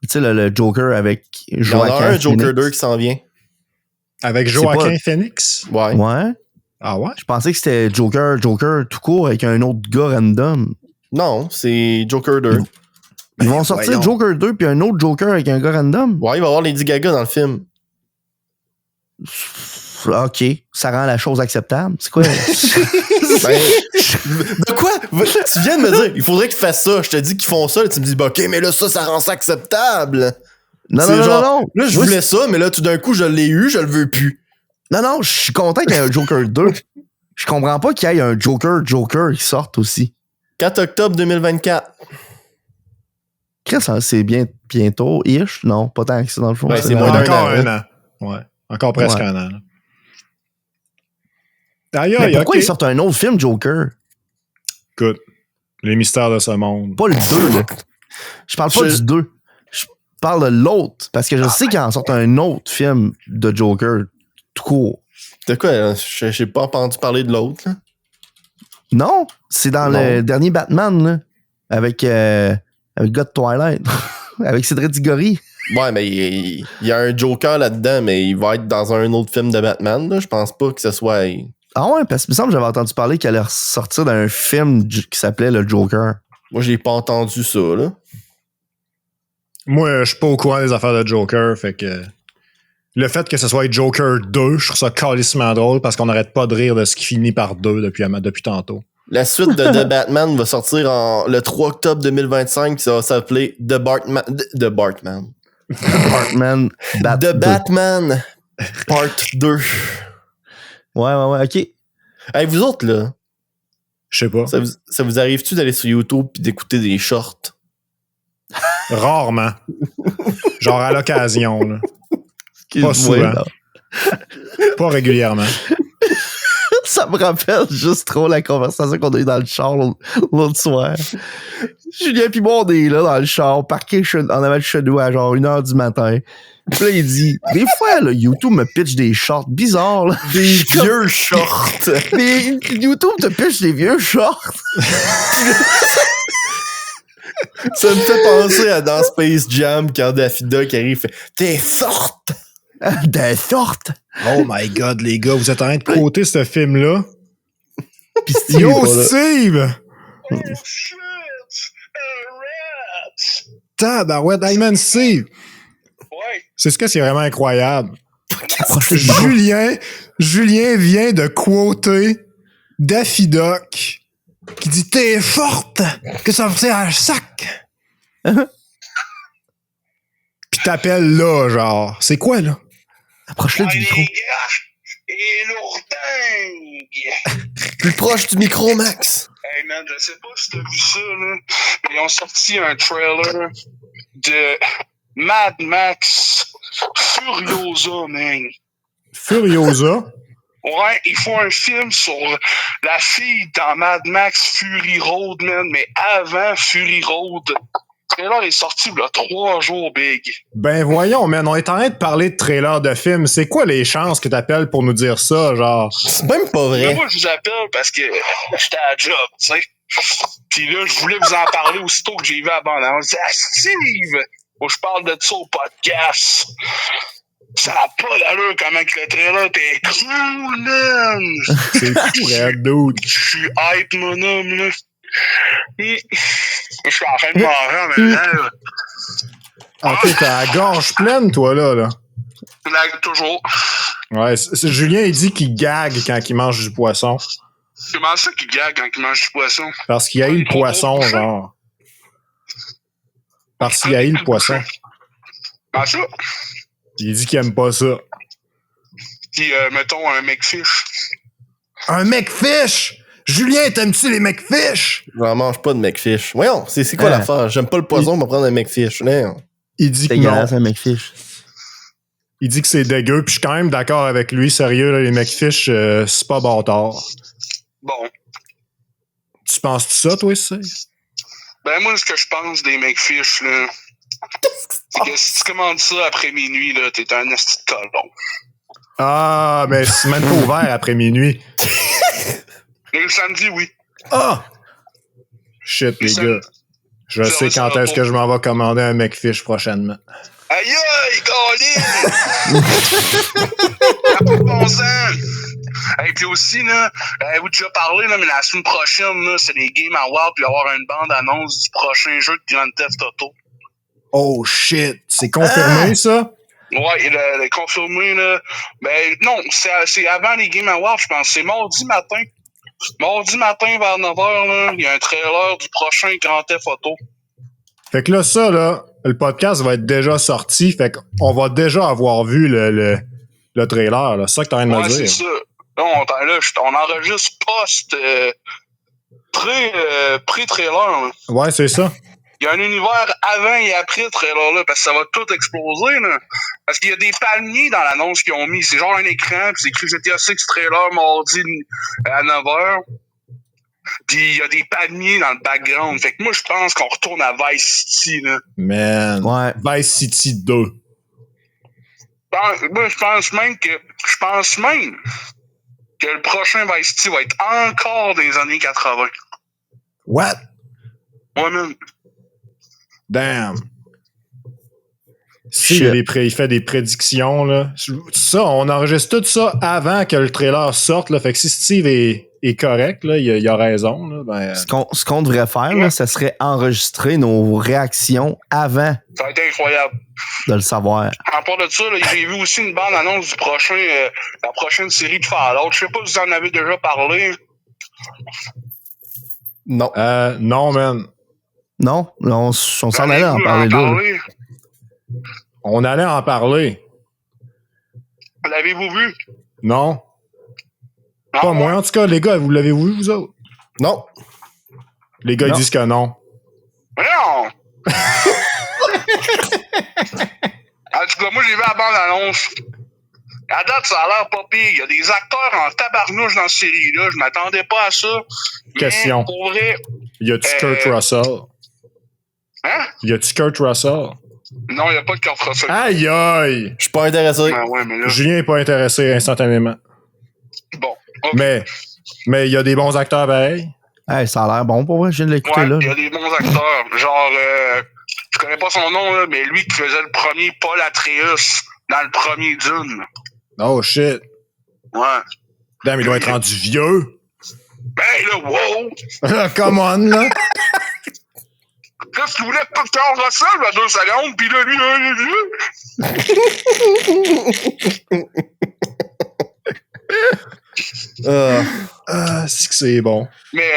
Tu sais, le Joker avec il y en a Joaquin un Joker Phoenix. 2 qui s'en vient. Avec C'est Joaquin pas- Phoenix? Ouais. Ouais. Ah ouais? Je pensais que c'était Joker tout court avec un autre gars random. Non, c'est Joker 2. Ils vont sortir voyons. Joker 2 puis un autre Joker avec un gars random. Ouais, il va y avoir Lady Gaga dans le film. OK. Ça rend la chose acceptable. C'est quoi? Ben, de quoi? Tu viens de me dire, il faudrait qu'ils fassent ça. Je te dis qu'ils font ça, là, tu me dis, bah, OK, mais là, ça rend ça acceptable. Non, C'est non, non, genre, non, non. Là, je Moi, voulais ça, mais là, tout d'un coup, je l'ai eu, je le veux plus. Non, je suis content qu'il y ait un Joker 2. Je comprends pas qu'il y ait un Joker qui sorte aussi. 4 octobre 2024. Chris, c'est bientôt, ish? Non, pas tant que ça dans le fond. Ben, c'est dans- moins d'un Encore an, un an. Ouais. Encore presque Ouais. un an. là. Aïe, Mais aïe, pourquoi ok. ils sortent un autre film, Joker? Écoute, les mystères de ce monde. Pas le 2, là. Je parle pas Je- du 2. Je parle de l'autre. Parce que je sais qu'ils en sortent un autre film de Joker tout court. De quoi? Là? J'ai pas entendu parler de l'autre. Là. Non, c'est dans Non. le dernier Batman, là. Avec le gars de Twilight. avec Cédric Diggory. Ouais, mais il y a un Joker là-dedans, mais il va être dans un autre film de Batman. Là. Je pense pas que ce soit... Ah ouais, parce que il me semble que j'avais entendu parler qu'il allait ressortir d'un film qui s'appelait Le Joker. Moi, j'ai pas entendu ça, là. Moi, je suis pas au courant des affaires de Joker, fait que le fait que ce soit Joker 2, je trouve ça calissement drôle parce qu'on n'arrête pas de rire de ce qui finit par 2 depuis tantôt. La suite de The Batman va sortir le 3 octobre 2025, ça va s'appeler The Batman. Batman. The Batman Part 2. Ouais, ok. Hey, vous autres, là, Je sais pas. ça vous arrive-tu d'aller sur YouTube et d'écouter des shorts? Rarement. Genre à l'occasion, là. Excuse-moi, souvent. là. Pas régulièrement. Ça me rappelle juste trop la conversation qu'on a eue dans le char l'autre soir. Julien pis moi, on est là dans le char, parqué en avant de chez nous à genre 1h du matin. Puis là, il dit, des fois, là, YouTube me pitch des shorts bizarres, là. Des vieux shorts! Mais YouTube te pitch des vieux shorts. Ça me fait penser à dans Space Jam quand Daffy Duck arrive et fait « T'es forte! » De sorte! Oh my God, les gars, vous êtes en train de quoter ce film-là? Pis Steve Yo, est pas là. Steve! Oh shit! Rats! Tabarouette, hey man, Steve! Ouais. C'est ce que c'est vraiment incroyable. Approchez du micro. Julien vient de quoter Daffy Duck qui dit t'es forte que ça me fait un sac. Pis t'appelles là, genre. C'est quoi, là? Approche-le du micro. Les gars et lourdingue! Plus proche du micro, Max. Hey man, je sais pas si t'as vu ça, là. Ils ont sorti un trailer de Mad Max Furiosa, man. Furiosa. Ouais, ils font un film sur la fille dans Mad Max Fury Road, man, mais avant Fury Road. Le trailer est sorti il y a 3 jours, big. Ben voyons, man, on est en train de parler de trailer de film. C'est quoi les chances que t'appelles pour nous dire ça, genre? C'est même pas Mais vrai. moi, je vous appelle parce que j'étais à la job, tu sais. Puis là, je voulais vous en parler aussitôt que j'ai vu la bande-annonce. Je dis, ah, Steve! Moi, je parle de ça au podcast. Ça n'a pas d'allure comment que le trailer était cool, man! C'est fou, Red Dude. Je suis hype, mon homme, là. Je suis en train de mourir maintenant, là. Ok, t'as la gorge pleine, toi, là. Là, toujours. Ouais, Julien, il dit qu'il gague quand il mange du poisson. Comment ça qu'il gague quand il mange du poisson? Parce qu'il haït le poisson, genre. Parce qu'il haït le poisson. Comment ça? Il dit qu'il aime pas ça. Puis, mettons, un McFish. Un McFish! Julien, t'aimes-tu les McFish? J'en mange pas de McFish. Voyons, c'est quoi Ah. l'affaire? J'aime pas le poison, on va prendre un McFish. Non. Il dit C'est que non. dégueulasse, un McFish. Il dit que c'est dégueu, puis je suis quand même d'accord avec lui. Sérieux, là, les McFish, c'est pas bâtard. Bon. Tu penses-tu ça, toi, c'est? Ben, moi, ce que je pense des McFish, là, c'est que si tu commandes ça après minuit, là, t'es un esti de colon. Ah, mais c'est même pas ouvert après minuit. Et le samedi, oui. Ah! Shit, les Ça- gars. Je ça sais va, ça quand va est-ce pas. que je m'en vais commander un McFish prochainement. Aïe aïe, Colin! Y'a pas de bon sens! Et puis aussi, là, vous déjà parlé, là, mais la semaine prochaine, là, c'est les Game Awards, puis il va y avoir une bande-annonce du prochain jeu de Grand Theft Auto. Oh shit! C'est confirmé, ça? Ouais, il est confirmé, là. Ben, non, c'est avant les Game Awards, je pense. C'est mardi matin. Mardi matin vers 9h, là, il y a un trailer du prochain Grand Theft Auto. Fait que là, ça, là, le podcast va être déjà sorti. Fait qu'on va déjà avoir vu le trailer, là. C'est ça que t'as rien de me Ouais, c'est dire. ça. Là, on enregistre pré-trailer, là. Ouais, c'est ça. Il y a un univers avant et après le trailer-là, parce que ça va tout exploser, là. Parce qu'il y a des palmiers dans l'annonce qu'ils ont mis. C'est genre un écran, puis c'est écrit GTA 6 trailer mardi à 9h. Puis il y a des palmiers dans le background. Fait que moi, je pense qu'on retourne à Vice City, là. Man. Ouais. Vice City 2. Moi, je pense même que le prochain Vice City va être encore des années 80. What? Ouais, man. Damn. Si, Shit. il fait des prédictions, là. Ça, on enregistre tout ça avant que le trailer sorte, là. Fait que si Steve est correct, là, il a raison, là, ben... Ce qu'on devrait faire, là, ça serait enregistrer nos réactions avant Ça va être incroyable. de le savoir. En part de ça, là, j'ai vu aussi une bande-annonce du prochain, la prochaine série de Fallout. Je sais pas si vous en avez déjà parlé. Non. Non, man. Non? On s'en J'en ai allait en vu parler là. On allait en parler. L'avez-vous vu? Non? Non, Pas moi, en tout cas, les gars, vous l'avez vu, vous autres? Non. Les gars, ils Non. disent que non. Non! En tout cas, moi, j'ai vu la bande-annonce. À date, ça a l'air pas pire. Il y a des acteurs en tabarnouche dans cette série-là. Je m'attendais pas à ça. Question. Mais pour vrai... Y a-tu Kurt Russell? Hein? Y a-tu Kurt Russell? Non, il n'y a pas de carte Russell. Aïe aïe! Je suis pas intéressé. Ah ouais, mais là... Julien est pas intéressé instantanément. Bon. Ok. Mais il y a des bons acteurs pareil. Hey, ça a l'air bon pour moi, je viens de l'écouter Ouais, là. il y a des bons acteurs. Genre, je connais pas son nom, là, mais lui qui faisait le premier Paul Atreus dans le premier Dune. Oh shit. Ouais. Damn, il doit être rendu vieux. Ben là, wow! Come on, là. Là, tu voulais pas qu'on ressemble à 2 secondes, pis là, lui, C'est que c'est bon. Mais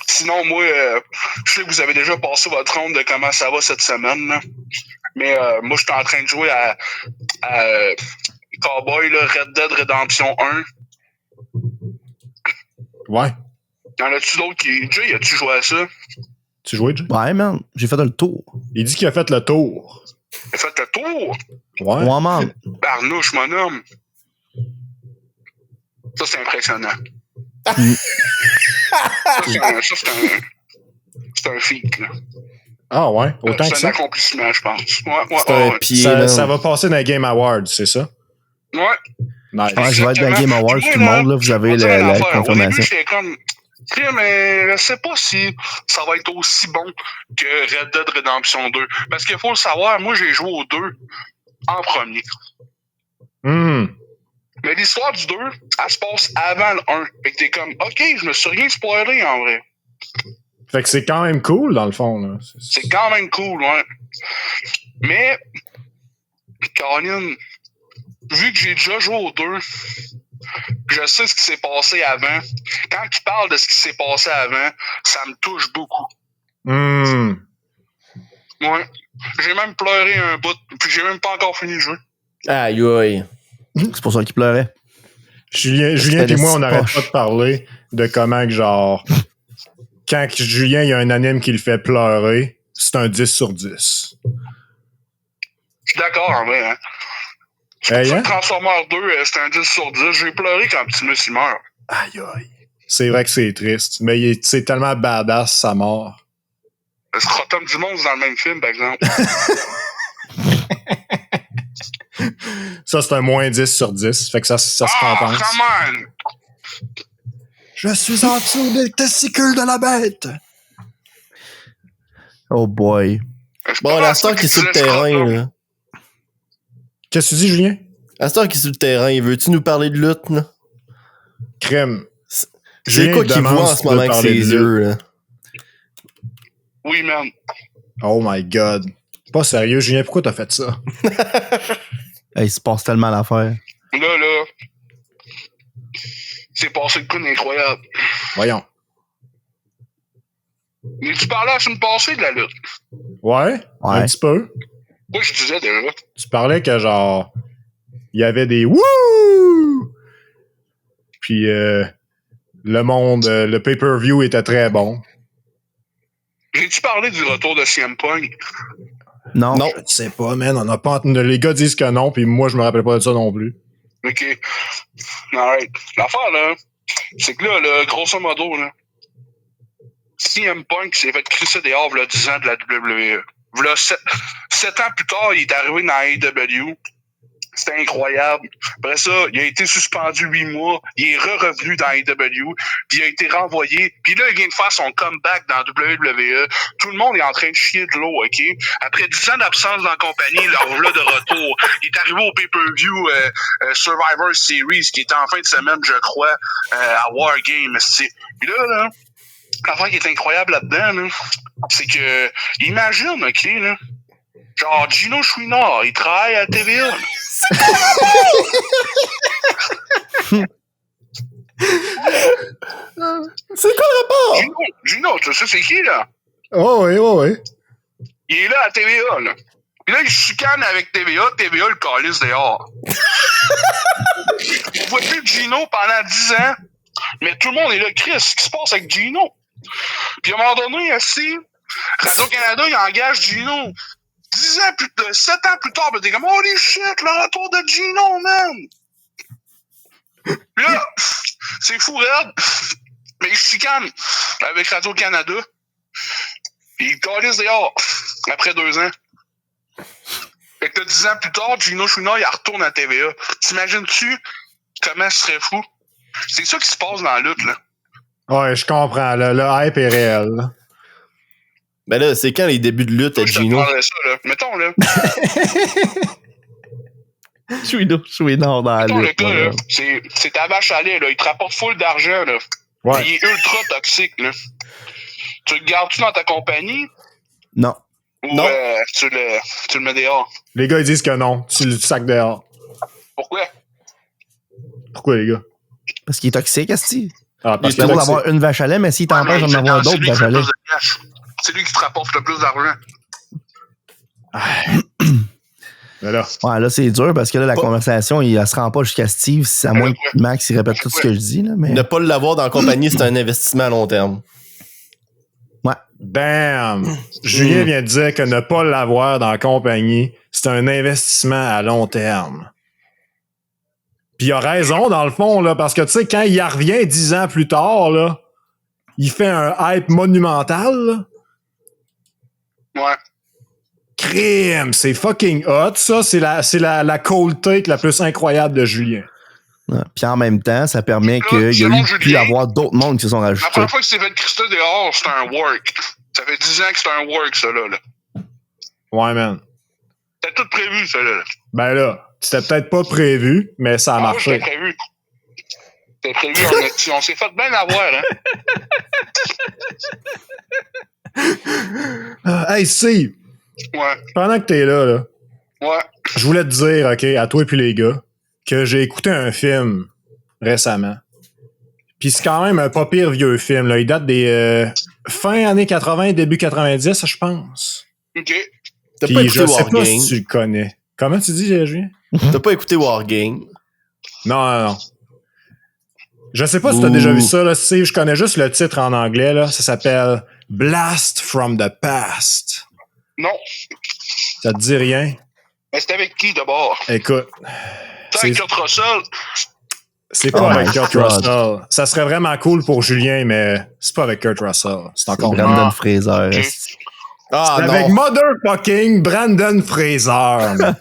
sinon, moi, je sais que vous avez déjà passé votre ronde de comment ça va cette semaine, là. Mais moi, je suis en train de jouer à Cowboy, là, Red Dead Redemption 1. Ouais. Y'en a-tu d'autres qui... Jay, as-tu joué à ça? Tu jouais, Jay? Ouais, man, j'ai fait le tour. Il dit qu'il a fait le tour. J'ai fait le tour! Ouais. Ouais, man. Barnouche, mon homme! Ça, c'est impressionnant. ça, c'est un feat, là. Ah ouais, autant que C'est un ça. accomplissement, je pense. C'est un pied, man. Ça va passer dans les Game Awards, c'est ça? Ouais. Nice. Ouais, je vais être dans le Game Awards, Puis tout moi, le monde, là, vous avez on va dire une la affaire. Au début, confirmation. j'étais comme... Mais je sais pas si ça va être aussi bon que Red Dead Redemption 2. Parce qu'il faut le savoir, moi, j'ai joué au 2 en premier. Mais l'histoire du 2, elle se passe avant le 1. Fait que t'es comme, OK, je me suis rien spoilé, en vrai. Fait que c'est quand même cool, dans le fond, là. C'est quand même cool, ouais. Mais, Caroline, vu que j'ai déjà joué au 2, je sais ce qui s'est passé avant. Quand il parle de ce qui s'est passé avant, ça me touche beaucoup. Ouais. J'ai même pleuré un bout, puis j'ai même pas encore fini le jeu. Aïe, aïe. C'est pour ça qu'il pleurait. Julien et moi, on n'arrête pas de parler de comment que, genre, quand Julien, il y a un anime qui le fait pleurer, c'est un 10 sur 10. Je suis d'accord, en vrai, hein. Hey, hein? Transformers 2, c'était un 10 sur 10. J'ai pleuré quand Optimus il meurt. Aïe, aïe. C'est vrai que c'est triste, mais c'est tellement badass, sa mort. Le scrotum du monde, c'est dans le même film, par exemple. Ça, c'est un moins 10 sur 10. Fait que ça se compense. Come on! Je suis en dessous des testicules de la bête. Oh boy. Bon, l'Astor qui est sur le terrain, là. Qu'est-ce que tu dis, Julien? Astor qui est sur le terrain, veux-tu nous parler de lutte, là? Crème. J'ai quoi qu'il voit en ce moment avec ses yeux, là? Oui, man. Oh my god. Pas sérieux, Julien, pourquoi t'as fait ça? Hey, il se passe tellement l'affaire. Là. C'est passé de quoi d'incroyable. Voyons. Mais tu parlais la semaine passée de la lutte. Ouais. Un petit peu. Moi, je disais déjà. Tu parlais que genre il y avait des wouh! Puis le monde, le pay-per-view était très bon. J'ai-tu parlé du retour de CM Punk? Non. Je sais pas, man. On a pas les gars disent que non, puis moi je me rappelle pas de ça non plus. OK. Alright. L'affaire, là, c'est que là, grosso modo, là, CM Punk s'est fait crisser dehors v'là 10 ans de la WWE. V'là 7 ans plus tard, il est arrivé dans AEW. C'était incroyable. Après ça, il a été suspendu 8 mois. Il est revenu dans AEW. Puis il a été renvoyé. Puis là, il vient de faire son comeback dans WWE. Tout le monde est en train de chier de l'eau, OK? Après 10 ans d'absence dans la compagnie, là de retour. Il est arrivé au pay-per-view Survivor Series, qui était en fin de semaine, je crois, à Wargame. Puis là, l'affaire qui est incroyable là-dedans, là, c'est que, imagine, OK, là, genre, Gino Chouinard, il travaille à TVA. C'est quoi le rapport? Gino, tu sais c'est qui, là? Oh oui. Il est là à TVA, là. Puis là, il chicane avec TVA le calisse dehors. On voit plus Gino pendant 10 ans, mais tout le monde est là. Chris, qu'est-ce qui se passe avec Gino? Puis à un moment donné, aussi, Radio-Canada, il engage Gino. 7 ans plus tard, ben t'es comme, holy shit, le retour de Gino, man! Puis là, c'est fou, raide. Mais il chicane avec Radio-Canada. Puis il calisse dehors après 2 ans. Fait que 10 ans plus tard, Gino Chouinard, il retourne à TVA. T'imagines-tu comment ce serait fou? C'est ça qui se passe dans la lutte, là. Ouais, je comprends. Le hype est réel. Là. Ben là, c'est quand les débuts de lutte à Je te Gino? parlerais ça, là. Mettons, là. Chouinard dans la Mettons, le lutte. gars, là, c'est ta vache à lait, là. Il te rapporte full d'argent, là. Ouais. Il est ultra toxique, là. Tu le gardes-tu dans ta compagnie? Non. Ou Non. tu le mets dehors? Les gars, ils disent que non. Tu le sacs dehors. Pourquoi? Pourquoi, les gars? Parce qu'il est toxique, Asti. Ah, parce Il a le que droit d'avoir une vache à lait, mais s'il t'empêche d'en avoir d'autres vaches à lait. C'est lui qui te rapporte le plus d'argent. Mais là, Ouais, là, c'est dur parce que là, la conversation, elle se rend pas jusqu'à Steve, à moins que Max il répète tout ce que je dis. Là, mais... Ne pas l'avoir dans la compagnie, c'est un investissement à long terme. Ouais. bam! Julien vient de dire que ne pas l'avoir dans la compagnie, c'est un investissement à long terme. Puis il a raison, dans le fond, là, parce que, tu sais, quand il y revient 10 ans plus tard, là, il fait un hype monumental, là. Ouais. Crime! C'est fucking hot, ça. C'est la cold take la plus incroyable de Julien. Ouais. Puis en même temps, ça permet Là, qu'il y a selon eu pu Julien, avoir d'autres mondes qui se sont La rajoutés. première fois qu'il s'est fait Christa dehors, c'était un work. Ça fait 10 ans que c'est un work, ça, là. Ouais, man. C'était tout prévu, ça, là. Ben là, c'était peut-être pas prévu, mais ça a marché. C'était prévu. C'était prévu, on s'est fait bien avoir, hein. Hey, Steve, Ouais. pendant que t'es là, Ouais. je voulais te dire, OK, à toi et puis les gars, que j'ai écouté un film récemment. Puis c'est quand même un pas pire vieux film, là. Il date des fin années 80, début 90, je pense. OK. T'as Puis pas écouté je sais pas Wargame. si tu le connais. Comment tu dis, Julien? T'as pas écouté Wargame. Non. Je sais pas si t'as déjà vu ça, là, Steve. Je connais juste le titre en anglais, là. Ça s'appelle Blast from the Past. Non. Ça te dit rien? Mais c'était avec qui, d'abord? Écoute, C'est avec Kurt Russell? c'est pas Oh avec my Kurt God. Russell. Ça serait vraiment cool pour Julien, mais c'est pas avec Kurt Russell. C'est encore mieux. Brandon Fraser. Ok. esti. Ah C'est non. avec motherfucking Brandon Fraser. man.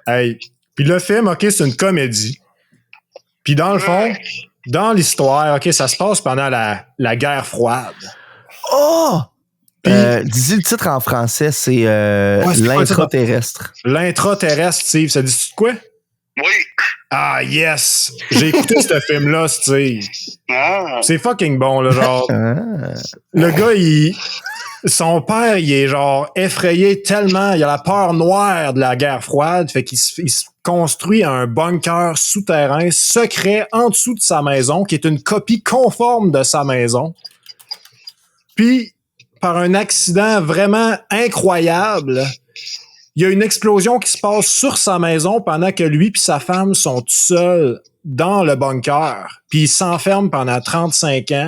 Hey. Puis le film, OK, c'est une comédie. Puis dans le fond, dans l'histoire, OK, ça se passe pendant la guerre froide. Oh! Puis- Dis le titre en français, c'est c'est quoi le titre? l'intraterrestre. L'intraterrestre, Steve, ça dit de quoi? Oui. Ah, yes! J'ai écouté ce film-là, Steve. Ah. C'est fucking bon, là, genre. Ah. Le gars, son père, il est genre effrayé tellement, il a la peur noire de la guerre froide, fait qu'il se construit un bunker souterrain secret en dessous de sa maison, qui est une copie conforme de sa maison. Puis, par un accident vraiment incroyable, il y a une explosion qui se passe sur sa maison pendant que lui et sa femme sont tout seuls dans le bunker. Puis il s'enferme pendant 35 ans,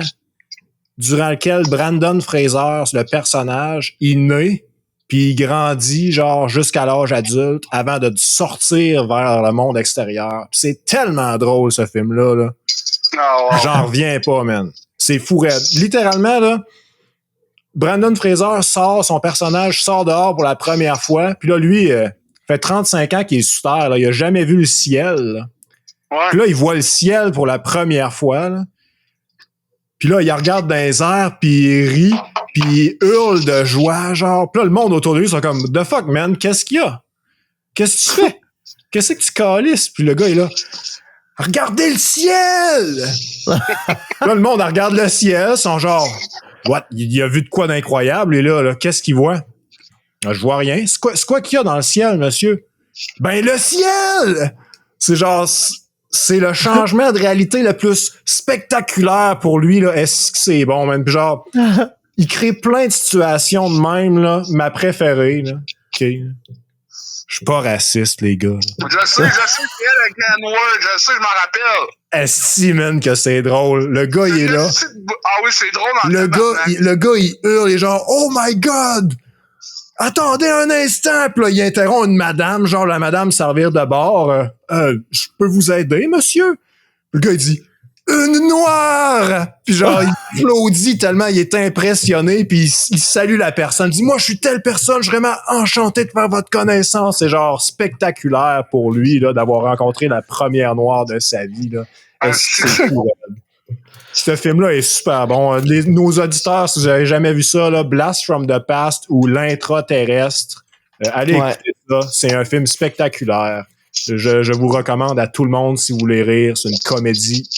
durant lequel Brandon Fraser, le personnage, il naît, puis il grandit genre jusqu'à l'âge adulte avant de sortir vers le monde extérieur. Puis c'est tellement drôle, ce film-là. Là. Ah, wow. J'en reviens pas, man. C'est fou raide. Littéralement, là, Brandon Fraser son personnage sort dehors pour la première fois, puis là, lui, fait 35 ans qu'il est sous terre, là. Il a jamais vu le ciel, là. Ouais. Puis là, il voit le ciel pour la première fois, là. Puis là, il regarde dans les airs, puis il rit, puis il hurle de joie, genre. Puis là, le monde autour de lui sont comme « The fuck, man? Qu'est-ce qu'il y a? Qu'est-ce que tu fais? Qu'est-ce que tu calisses? » Puis le gars est là « Regardez le ciel! » Là, le monde regarde le ciel, ils sont genre « What? Il a vu de quoi d'incroyable? » Et là, qu'est-ce qu'il voit? « Je vois rien. C'est quoi qu'il y a dans le ciel, monsieur? » « Ben, le ciel! » C'est genre... C'est le changement de réalité le plus spectaculaire pour lui, là. Est-ce que c'est bon, man? Puis genre, il crée plein de situations de même, là. Ma préférée, là. OK. Je suis pas raciste, les gars. Je sais, c'est elle avec la noire, je sais, je m'en rappelle. Esti, man, que c'est drôle. Le gars, il est là. Ah oui, c'est drôle dans Le gars, il hurle, il est genre, oh my god! Attendez un instant! Puis là, il interrompt une madame, genre la madame servir de bord. Je peux vous aider, monsieur? Le gars, il dit, une noire! Puis genre, il applaudit tellement il est impressionné, puis il salue la personne. Il dit, moi, je suis telle personne, je suis vraiment enchanté de faire votre connaissance. C'est genre spectaculaire pour lui, là, d'avoir rencontré la première noire de sa vie, là. C'est fou, là. Ce film-là est super bon. Nos auditeurs, si vous n'avez jamais vu ça, là, Blast from the Past ou L'intraterrestre, Allez Ouais. écouter ça. C'est un film spectaculaire. Je vous recommande à tout le monde si vous voulez rire. C'est une comédie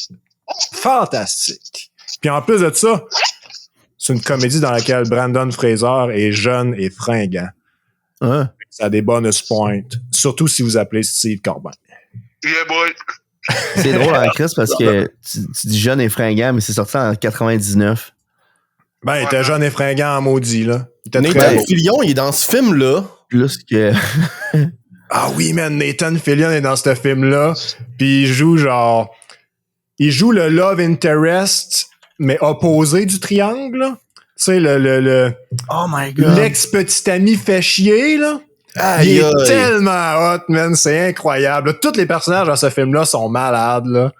fantastique. Puis en plus de ça, c'est une comédie dans laquelle Brandon Fraser est jeune et fringant. Hein? Ça a des bonus points. Surtout si vous appelez Steve Corbin. Yeah, boy. C'est drôle en Chris parce que tu dis jeune et fringant, mais c'est sorti en 99. Ben, il était jeune et fringant en maudit, là. Il était très Nathan beau. Fillion, il est dans ce film-là. Plus que. Ah oui, man, Nathan Fillion est dans ce film-là. Puis il joue genre... Il joue le love interest, mais opposé du triangle, là. Tu sais, le Oh my god. l'ex-petit ami fait chier, là. Il Aïe, est aïe. tellement hot, man. C'est incroyable. Tous les personnages dans ce film-là sont malades, là.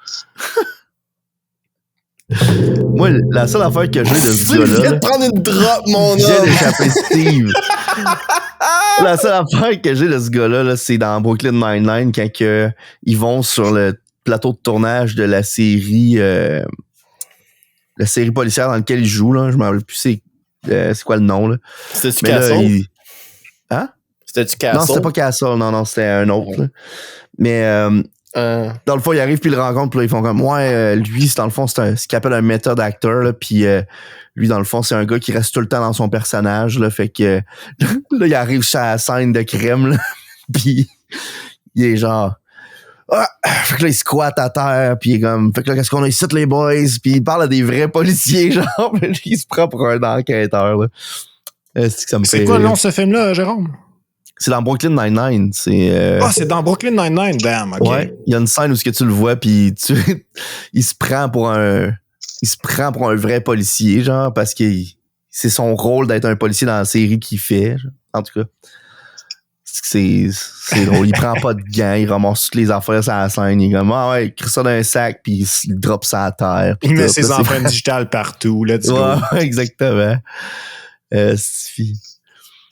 Moi, la seule affaire que j'ai de ce Tu viens gars-là. de prendre une drop, mon J'ai homme. d'échapper Steve. La seule affaire que j'ai de ce gars-là, là, c'est dans Brooklyn Nine-Nine quand ils vont sur le plateau de tournage de la série policière dans laquelle il joue. Là. Je m'en rappelle plus c'est quoi le nom. Là. C'était-tu Mais là, Castle? Hein? C'était-tu Castle? Non, c'était pas Castle. Non, c'était un autre. Là. Mais dans le fond, il arrive puis il le rencontre puis là, ils font comme lui, c'est dans le fond, c'est ce qu'il appelle un method actor. Là, puis lui, dans le fond, c'est un gars qui reste tout le temps dans son personnage. Là, fait que là, il arrive sur la scène de crime. Là, puis il est genre. Ah! Fait que là, il squatte à terre, puis il est comme, fait que là, qu'est-ce qu'on a ici, les boys? Puis il parle à des vrais policiers, genre, puis lui, il se prend pour un enquêteur, là. C'est que ça me C'est fait quoi le rire. nom de ce film-là, Jérôme? C'est dans Brooklyn Nine-Nine. C'est. Ah, c'est dans Brooklyn Nine-Nine, damn, ok. Ouais. Il y a une scène où ce que tu le vois, puis il se prend pour un vrai policier, genre, parce que c'est son rôle d'être un policier dans la série qu'il fait, genre. En tout cas. C'est drôle. Il prend pas de gants, il ramasse toutes les affaires sur la scène. Il est comme, ah ouais, il crée ça dans un sac, puis il drop ça à terre. Il met tout. ses Là, c'est- empreintes digitales partout, let's go. Ouais, exactement. C'est-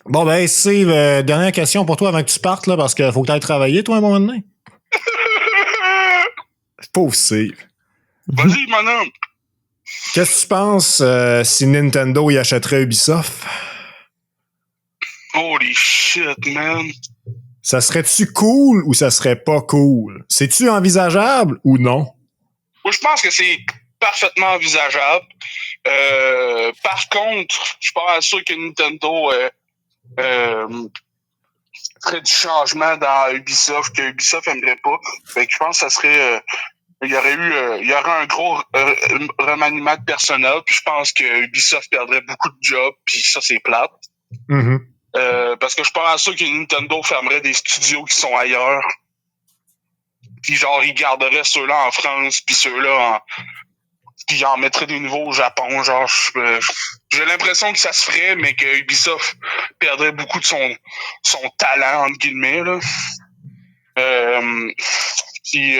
Bon, ben, Steve, dernière question pour toi avant que tu partes, là, parce qu'il faut que tu ailles travailler, toi, à un moment donné. Pauvre Steve. Vas-y, mon homme. Qu'est-ce que tu penses si Nintendo y achèterait Ubisoft? Holy shit, man. Ça serait-tu cool ou ça serait pas cool? C'est-tu envisageable ou non? Moi, je pense que c'est parfaitement envisageable. Par contre, je suis pas sûr que Nintendo ferait du changement dans Ubisoft que Ubisoft aimerait pas. Fait que je pense que ça serait il y aurait un gros remaniement de personnel, puis je pense que Ubisoft perdrait beaucoup de jobs, puis ça c'est plate. Mhm. Parce que je suis pas sûr que Nintendo fermerait des studios qui sont ailleurs. Puis genre, ils garderaient ceux-là en France, puis ceux-là puis ils en mettraient des nouveaux au Japon. Genre, j'ai l'impression que ça se ferait, mais que Ubisoft perdrait beaucoup de son talent, entre guillemets, là. Puis,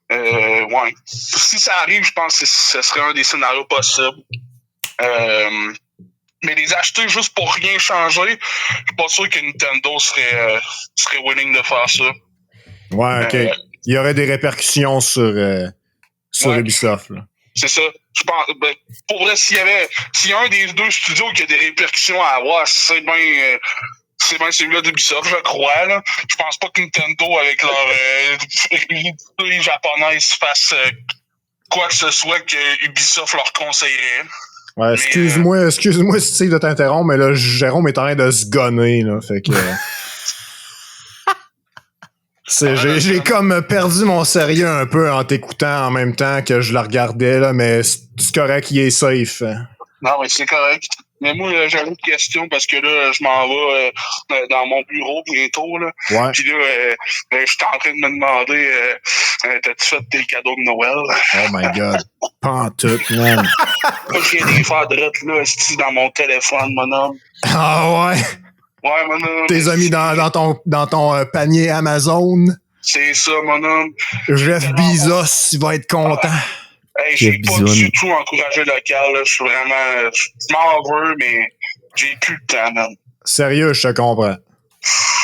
ouais. Si ça arrive, je pense que ce serait un des scénarios possibles. Mais les acheter juste pour rien changer, je suis pas sûr que Nintendo serait willing de faire ça. Ouais, OK. Il y aurait des répercussions sur Ouais. Ubisoft, là. C'est ça. Je pense, pour vrai, s'il y a un des deux studios qui a des répercussions à avoir, c'est bien celui-là d'Ubisoft, je crois, là. Je pense pas que Nintendo, avec leur les japonaises, fasse quoi que ce soit que Ubisoft leur conseillerait. Ouais, excuse-moi, Steve, de t'interrompre, mais là, Jérôme est en train de se gonner, là. Fait que. J'ai comme perdu mon sérieux un peu en t'écoutant en même temps que je la regardais, là, mais c'est correct, il est safe. Non, mais c'est correct. Mais moi, j'ai une autre question parce que là, je m'en vais dans mon bureau bientôt, là. Ouais. Puis là, je suis en train de me demander, t'as-tu fait tes cadeaux de Noël? Oh my God. Pantoute, man. Moi, je viens de les faire direct là, esti, dans mon téléphone, mon homme. Ah ouais? Ouais, mon homme. Tes amis dans ton panier Amazon. C'est ça, mon homme. Jeff Bezos, il va être content. Hey, j'ai pas Bisoun. du tout encouragé local, là. Je suis vraiment... Je m'en veux, mais j'ai plus le temps, man. Sérieux, je te comprends.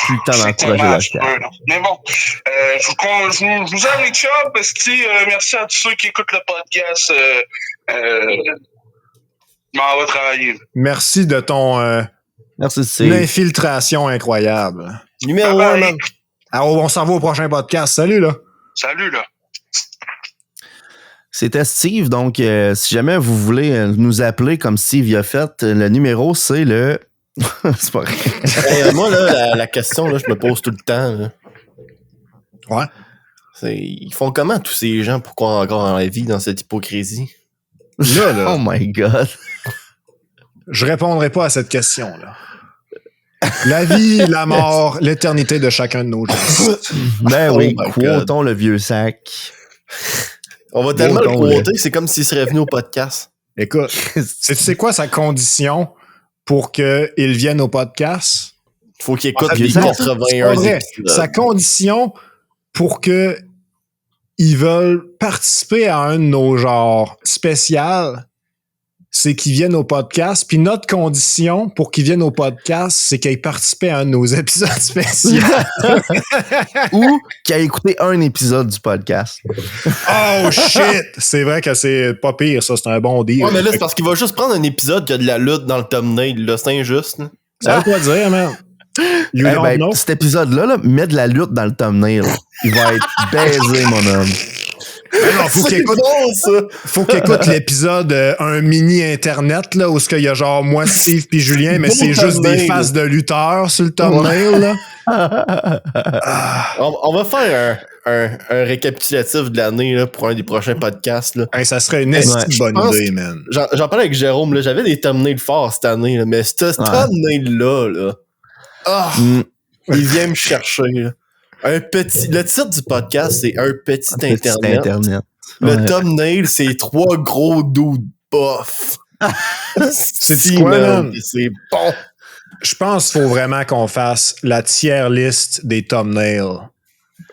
Plus le temps C'est d'encourager tellement la chien. affreux, là. Mais bon, je vous aime les chums, esti, merci à tous ceux qui écoutent le podcast. Je m'en vais travailler. Merci de ton Merci, Une Steve. infiltration incroyable. Numéro Bye 1, bye. man. Alors, on s'en va au prochain podcast. Salut, là. Salut, là. C'était Steve, donc si jamais vous voulez nous appeler comme Steve y a fait, le numéro, c'est le... c'est pas vrai. Moi, là, la question, là, je me pose tout le temps. Là. Ouais. Ils font comment, tous ces gens, pour croire encore en la vie dans cette hypocrisie? Là. Oh my God. Je répondrai pas à cette question-là. La vie, la mort, l'éternité de chacun de nos gens. Ben Oh oui, my quotons le vieux sac. On va tellement le Quotons-le. quoter, c'est comme s'il serait venu au podcast. Écoute, c'est quoi sa condition pour qu'il vienne au podcast? Faut qu'il écoute En fait, les c'est pas 81 vrai. épisodes. Sa condition pour que ils veulent participer à un de nos genres spécial, c'est qu'ils viennent au podcast. Puis notre condition pour qu'ils viennent au podcast, c'est qu'ils participent à un de nos épisodes spéciaux. Ou qui a écouté un épisode du podcast. Oh shit! C'est vrai que c'est pas pire, ça. C'est un bon deal. Ouais, mais là, c'est parce qu'il va juste prendre un épisode qui a de la lutte dans le thumbnail, là. C'est injuste, là. Ça veut quoi dire, man? You Eh don't ben, know? cet épisode-là, là, met de la lutte dans le thumbnail. Il va être baisé, mon homme. Mais non, faut qu'il écoute, bon, ça! faut qu'il écoute l'épisode un mini internet là où ce qu'il y a genre moi, Steve puis Julien, mais Bon c'est juste thumbnail. des faces de lutteurs sur le thumbnail là. On va faire un récapitulatif de l'année là, pour un des prochains podcasts. Là. Hey, ça serait une esti Ouais. de bonne Je pense idée, man. J'en parlais avec Jérôme, là, j'avais des thumbnails forts cette année, là, mais ce thumbnail-là, là, Mm. il vient me chercher. Là. Le titre du podcast, c'est Un petit Petit Internet. Le Ouais. thumbnail, c'est 3 gros dudes bof. C'est quoi, man? C'est bon. Je pense qu'il faut vraiment qu'on fasse la tier list des thumbnails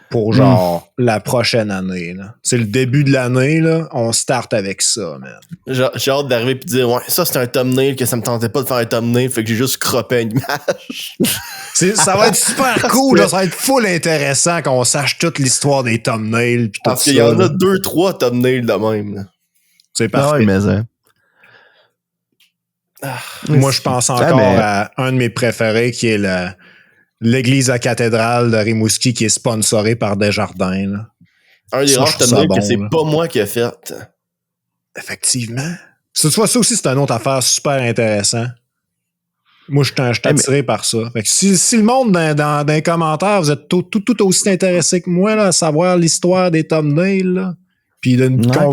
pour genre la prochaine année. Là. C'est le début de l'année, là. On start avec ça, man. J'ai hâte d'arriver et de dire, ouais, ça c'est un thumbnail que ça me tentait pas de faire un thumbnail, fait que j'ai juste croppé une image. Ça va être super cool, là. Ça va être full intéressant qu'on sache toute l'histoire des thumbnails pis tout Parce ça. qu'il y en là. a 2-3 thumbnails de même. Là. C'est Ah parfait. ouais, mais ça. Moi, je pense encore à un de mes préférés qui est l'église à cathédrale de Rimouski qui est sponsorée par Desjardins. Là. Un des Ça, rares je trouve ça thumbnails bon, que c'est là. pas moi qui ai fait. Effectivement. Tu vois, ça aussi, c'est une autre affaire super intéressant. Moi, je suis attiré par ça. Fait que si le monde dans les commentaires, vous êtes tout aussi intéressé que moi là, à savoir l'histoire des thumbnails, là, puis qu'on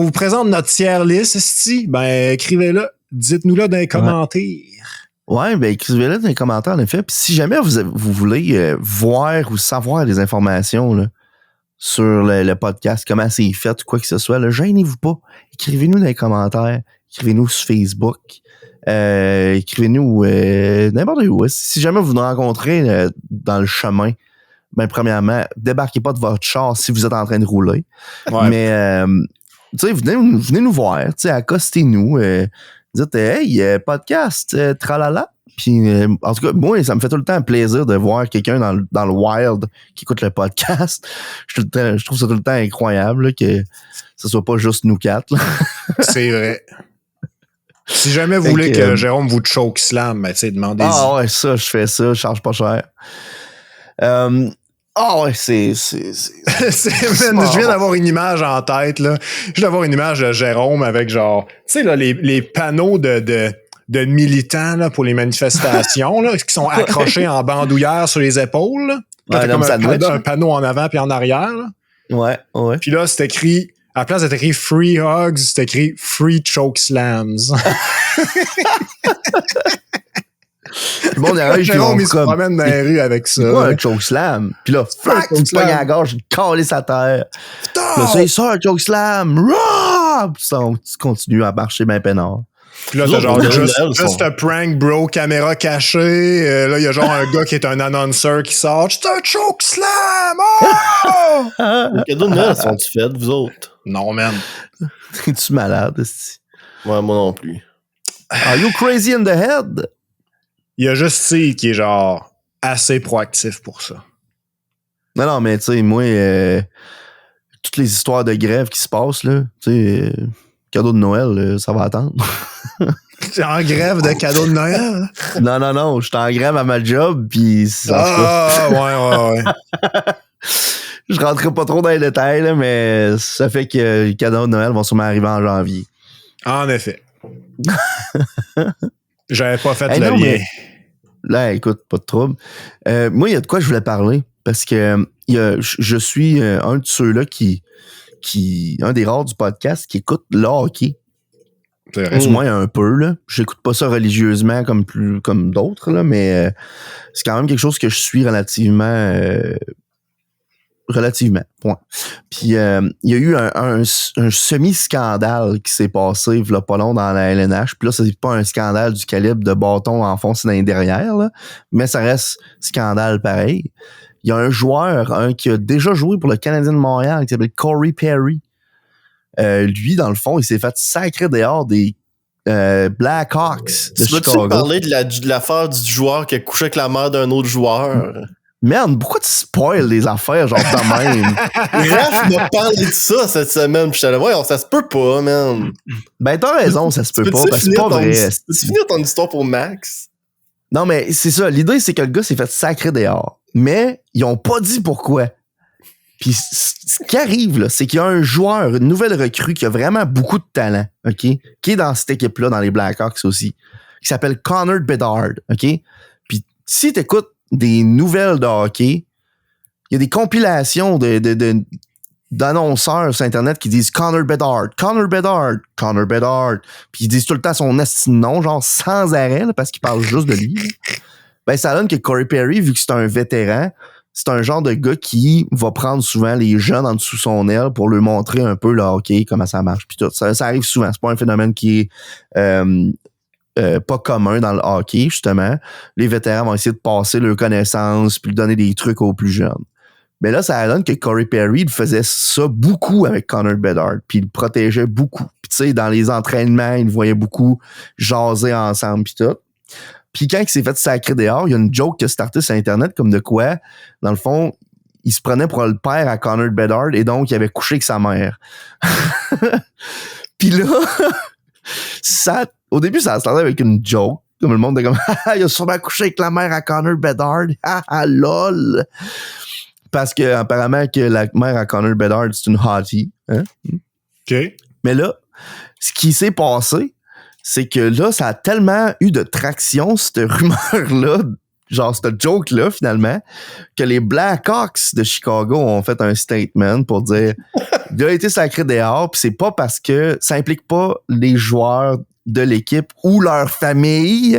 vous présente notre tier list, esti, ben écrivez-le, dites-nous-le dans les commentaires. Ouais, ben écrivez-le dans les commentaires, en effet. Puis si jamais vous voulez voir ou savoir des informations là, sur le podcast, comment c'est fait ou quoi que ce soit, là, gênez-vous pas. Écrivez-nous dans les commentaires. Écrivez-nous sur Facebook. Écrivez-nous n'importe où. Si jamais vous nous rencontrez dans le chemin, ben premièrement, débarquez pas de votre char si vous êtes en train de rouler. Ouais. Mais tu sais, venez nous voir, tu sais, accostez-nous, dites hey, podcast, tralala. Puis en tout cas, moi, ça me fait tout le temps plaisir de voir quelqu'un dans le wild qui écoute le podcast. Je trouve ça tout le temps incroyable là, que ce soit pas juste nous quatre. Là. C'est vrai. Si jamais vous voulez que Jérôme vous choke slam, ben, tu sais, demandez-y. Ah ouais, ça, je fais ça, je charge pas cher. Ah ouais, c'est Man, je viens d'avoir une image en tête, là. Je viens d'avoir une image de Jérôme avec genre, tu sais, là, les panneaux de militants, là, pour les manifestations, là, qui sont accrochés en bandoulière sur les épaules, là. Là, Ouais, t'as comme sandwich, un panneau en avant puis en arrière, là. Ouais. Puis là, c'est écrit, à la place d'être écrit Free Hugs, c'est écrit Free Choke Slams. Bon, derrière, Jérôme, il se promène dans les rues avec ça. quoi un choke slam? Puis là, fuck, tu te pognes à la gorge, caler sa terre. Là, c'est ça, un choke slam. Rah! Puis ça, tu continues à marcher bien peinard. Puis là, Nous t'as autres, genre on juste dirait, ils sont- un prank, bro, caméra cachée. Là, il y a genre un gars qui est un annonceur qui sort. C'est un choke slam! Oh! Les cadeaux de Noël sont-tu faits, vous autres? Non, man. Es-tu malade, esti? Ouais, moi non plus. Are you crazy in the head? Il y a juste C qui est genre assez proactif pour ça. Non, mais tu sais, moi, toutes les histoires de grève qui se passent, là, tu sais, cadeau de Noël, ça va attendre. T'es en grève de cadeaux de Noël? Hein? Non, je suis en grève à ma job, puis Ouais. je rentrerai pas trop dans les détails, là, mais ça fait que les cadeaux de Noël vont sûrement arriver en janvier. En effet. J'avais pas fait Hey, le non, lien. mais- Là, écoute, pas de trouble. Moi, il y a de quoi je voulais parler, parce que je suis un de ceux-là qui un des rares du podcast qui écoute le hockey. C'est vrai. Du moins un peu, là. J'écoute pas ça religieusement comme d'autres, là, mais c'est quand même quelque chose que je suis relativement, point. Puis il y a eu un semi-scandale qui s'est passé il y a pas long dans la LNH. Puis là, c'est pas un scandale du calibre de bâton enfoncé dans les derrière, là, mais ça reste scandale pareil. Il y a un joueur qui a déjà joué pour le Canadien de Montréal qui s'appelle Corey Perry. Lui, dans le fond, il s'est fait sacrer dehors des Blackhawks de Tu peux-tu Chicago. parler de l'affaire du joueur qui a couché avec la mère d'un autre joueur? Merde, pourquoi tu spoil les affaires genre de même? Raph m'a parlé de ça cette semaine, pis j'étais là, ouais, ça se peut pas, man. Ben, t'as raison, ça se peut pas, Peux-tu parce que c'est pas vrai. Peux-tu finir ton histoire pour Max? Non, mais c'est ça. L'idée, c'est que le gars s'est fait sacrer dehors. Mais ils ont pas dit pourquoi. Puis ce qui arrive, là, c'est qu'il y a un joueur, une nouvelle recrue qui a vraiment beaucoup de talent, OK? Qui est dans cette équipe-là, dans les Blackhawks aussi, qui s'appelle Connor Bedard, OK? Puis si t'écoutes des nouvelles de hockey, il y a des compilations d'annonceurs sur Internet qui disent Connor Bedard. Puis ils disent tout le temps son esti de nom, genre sans arrêt, là, parce qu'ils parlent juste de lui. Là. Ben, ça donne que Corey Perry, vu que c'est un vétéran, c'est un genre de gars qui va prendre souvent les jeunes en dessous son aile pour leur montrer un peu le hockey, comment ça marche. Puis tout ça arrive souvent. C'est pas un phénomène qui est pas commun dans le hockey, justement. Les vétérans vont essayer de passer leurs connaissances puis lui donner des trucs aux plus jeunes. Mais là, ça donne que Corey Perry il faisait ça beaucoup avec Connor Bedard, puis il le protégeait beaucoup. Puis tu sais, dans les entraînements, il le voyait beaucoup jaser ensemble puis tout. Puis quand il s'est fait sacrer dehors, il y a une joke qui a starté sur Internet comme de quoi, dans le fond, il se prenait pour le père à Connor Bedard et donc il avait couché avec sa mère. Puis là, au début, ça startait avec une joke. Comme le monde est comme, il a sûrement couché avec la mère à Connor Bedard. Lol. Parce que apparemment que la mère à Connor Bedard, c'est une hottie. Hein? OK. Mais là, ce qui s'est passé, c'est que là, ça a tellement eu de traction, cette rumeur-là, genre cette joke-là, finalement, que les Blackhawks de Chicago ont fait un statement pour dire il a été sacré dehors, puis c'est pas parce que ça implique pas les joueurs de l'équipe ou leur famille.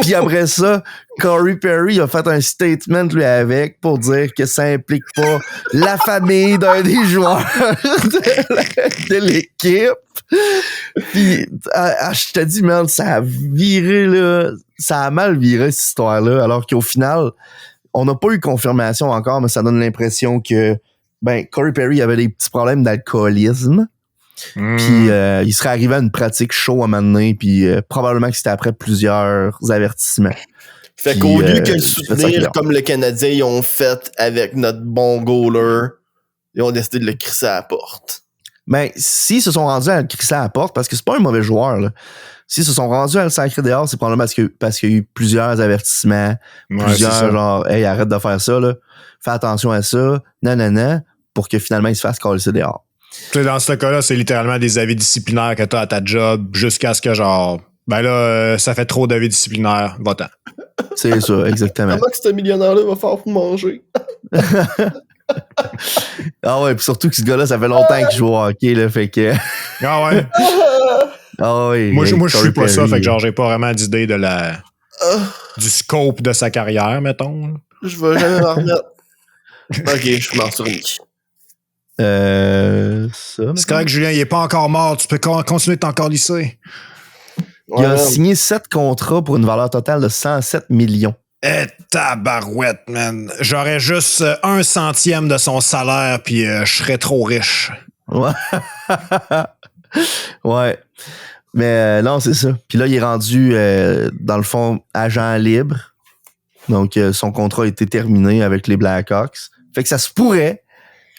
Puis après ça, Corey Perry a fait un statement lui avec pour dire que ça implique pas la famille d'un des joueurs de l'équipe. Puis je te dis, man, ça a viré, là. Ça a mal viré, cette histoire-là. Alors qu'au final, on n'a pas eu confirmation encore, mais ça donne l'impression que, Corey Perry avait des petits problèmes d'alcoolisme. Puis il serait arrivé à une pratique chaud à un moment donné, puis probablement que c'était après plusieurs avertissements. Fait Puis, qu'au lieu que le ça soutenir comme le Canadien ils ont fait avec notre bon goaler, ils ont décidé de le crisser à la porte. Ben, s'ils se sont rendus à le crisser à la porte, parce que c'est pas un mauvais joueur, là. S'ils se sont rendus à le sacrer dehors, c'est probablement parce qu'il y a eu plusieurs avertissements, plusieurs genre, hey, arrête de faire ça, là. Fais attention à ça, nanana, pour que finalement il se fasse coller dehors. T'sais, dans ce cas-là, c'est littéralement des avis disciplinaires que t'as à ta job jusqu'à ce que genre, ça fait trop d'avis disciplinaires, va-t'en. C'est ça, exactement. Comment que ce millionnaire-là va faire pour manger? Ah ouais, puis surtout que ce gars-là, ça fait longtemps qu'il joue au hockey, là, fait que... Ah ouais? Ah ouais. Moi, je suis pas ça, Perry. fait que genre, j'ai pas vraiment d'idée de du scope de sa carrière, mettons. Je vais jamais m'en remettre. Ok, je m'en souviens. Ça. C'est correct, Julien, il est pas encore mort. Tu peux continuer de t'encore lisser. Il a signé 7 contrats pour une valeur totale de 107 millions. Eh, tabarouette, man. J'aurais juste 1/100 de son salaire, puis je serais trop riche. Ouais. Ouais. Mais non, c'est ça. Puis là, il est rendu, dans le fond, agent libre. Donc, son contrat a été terminé avec les Blackhawks. Fait que ça se pourrait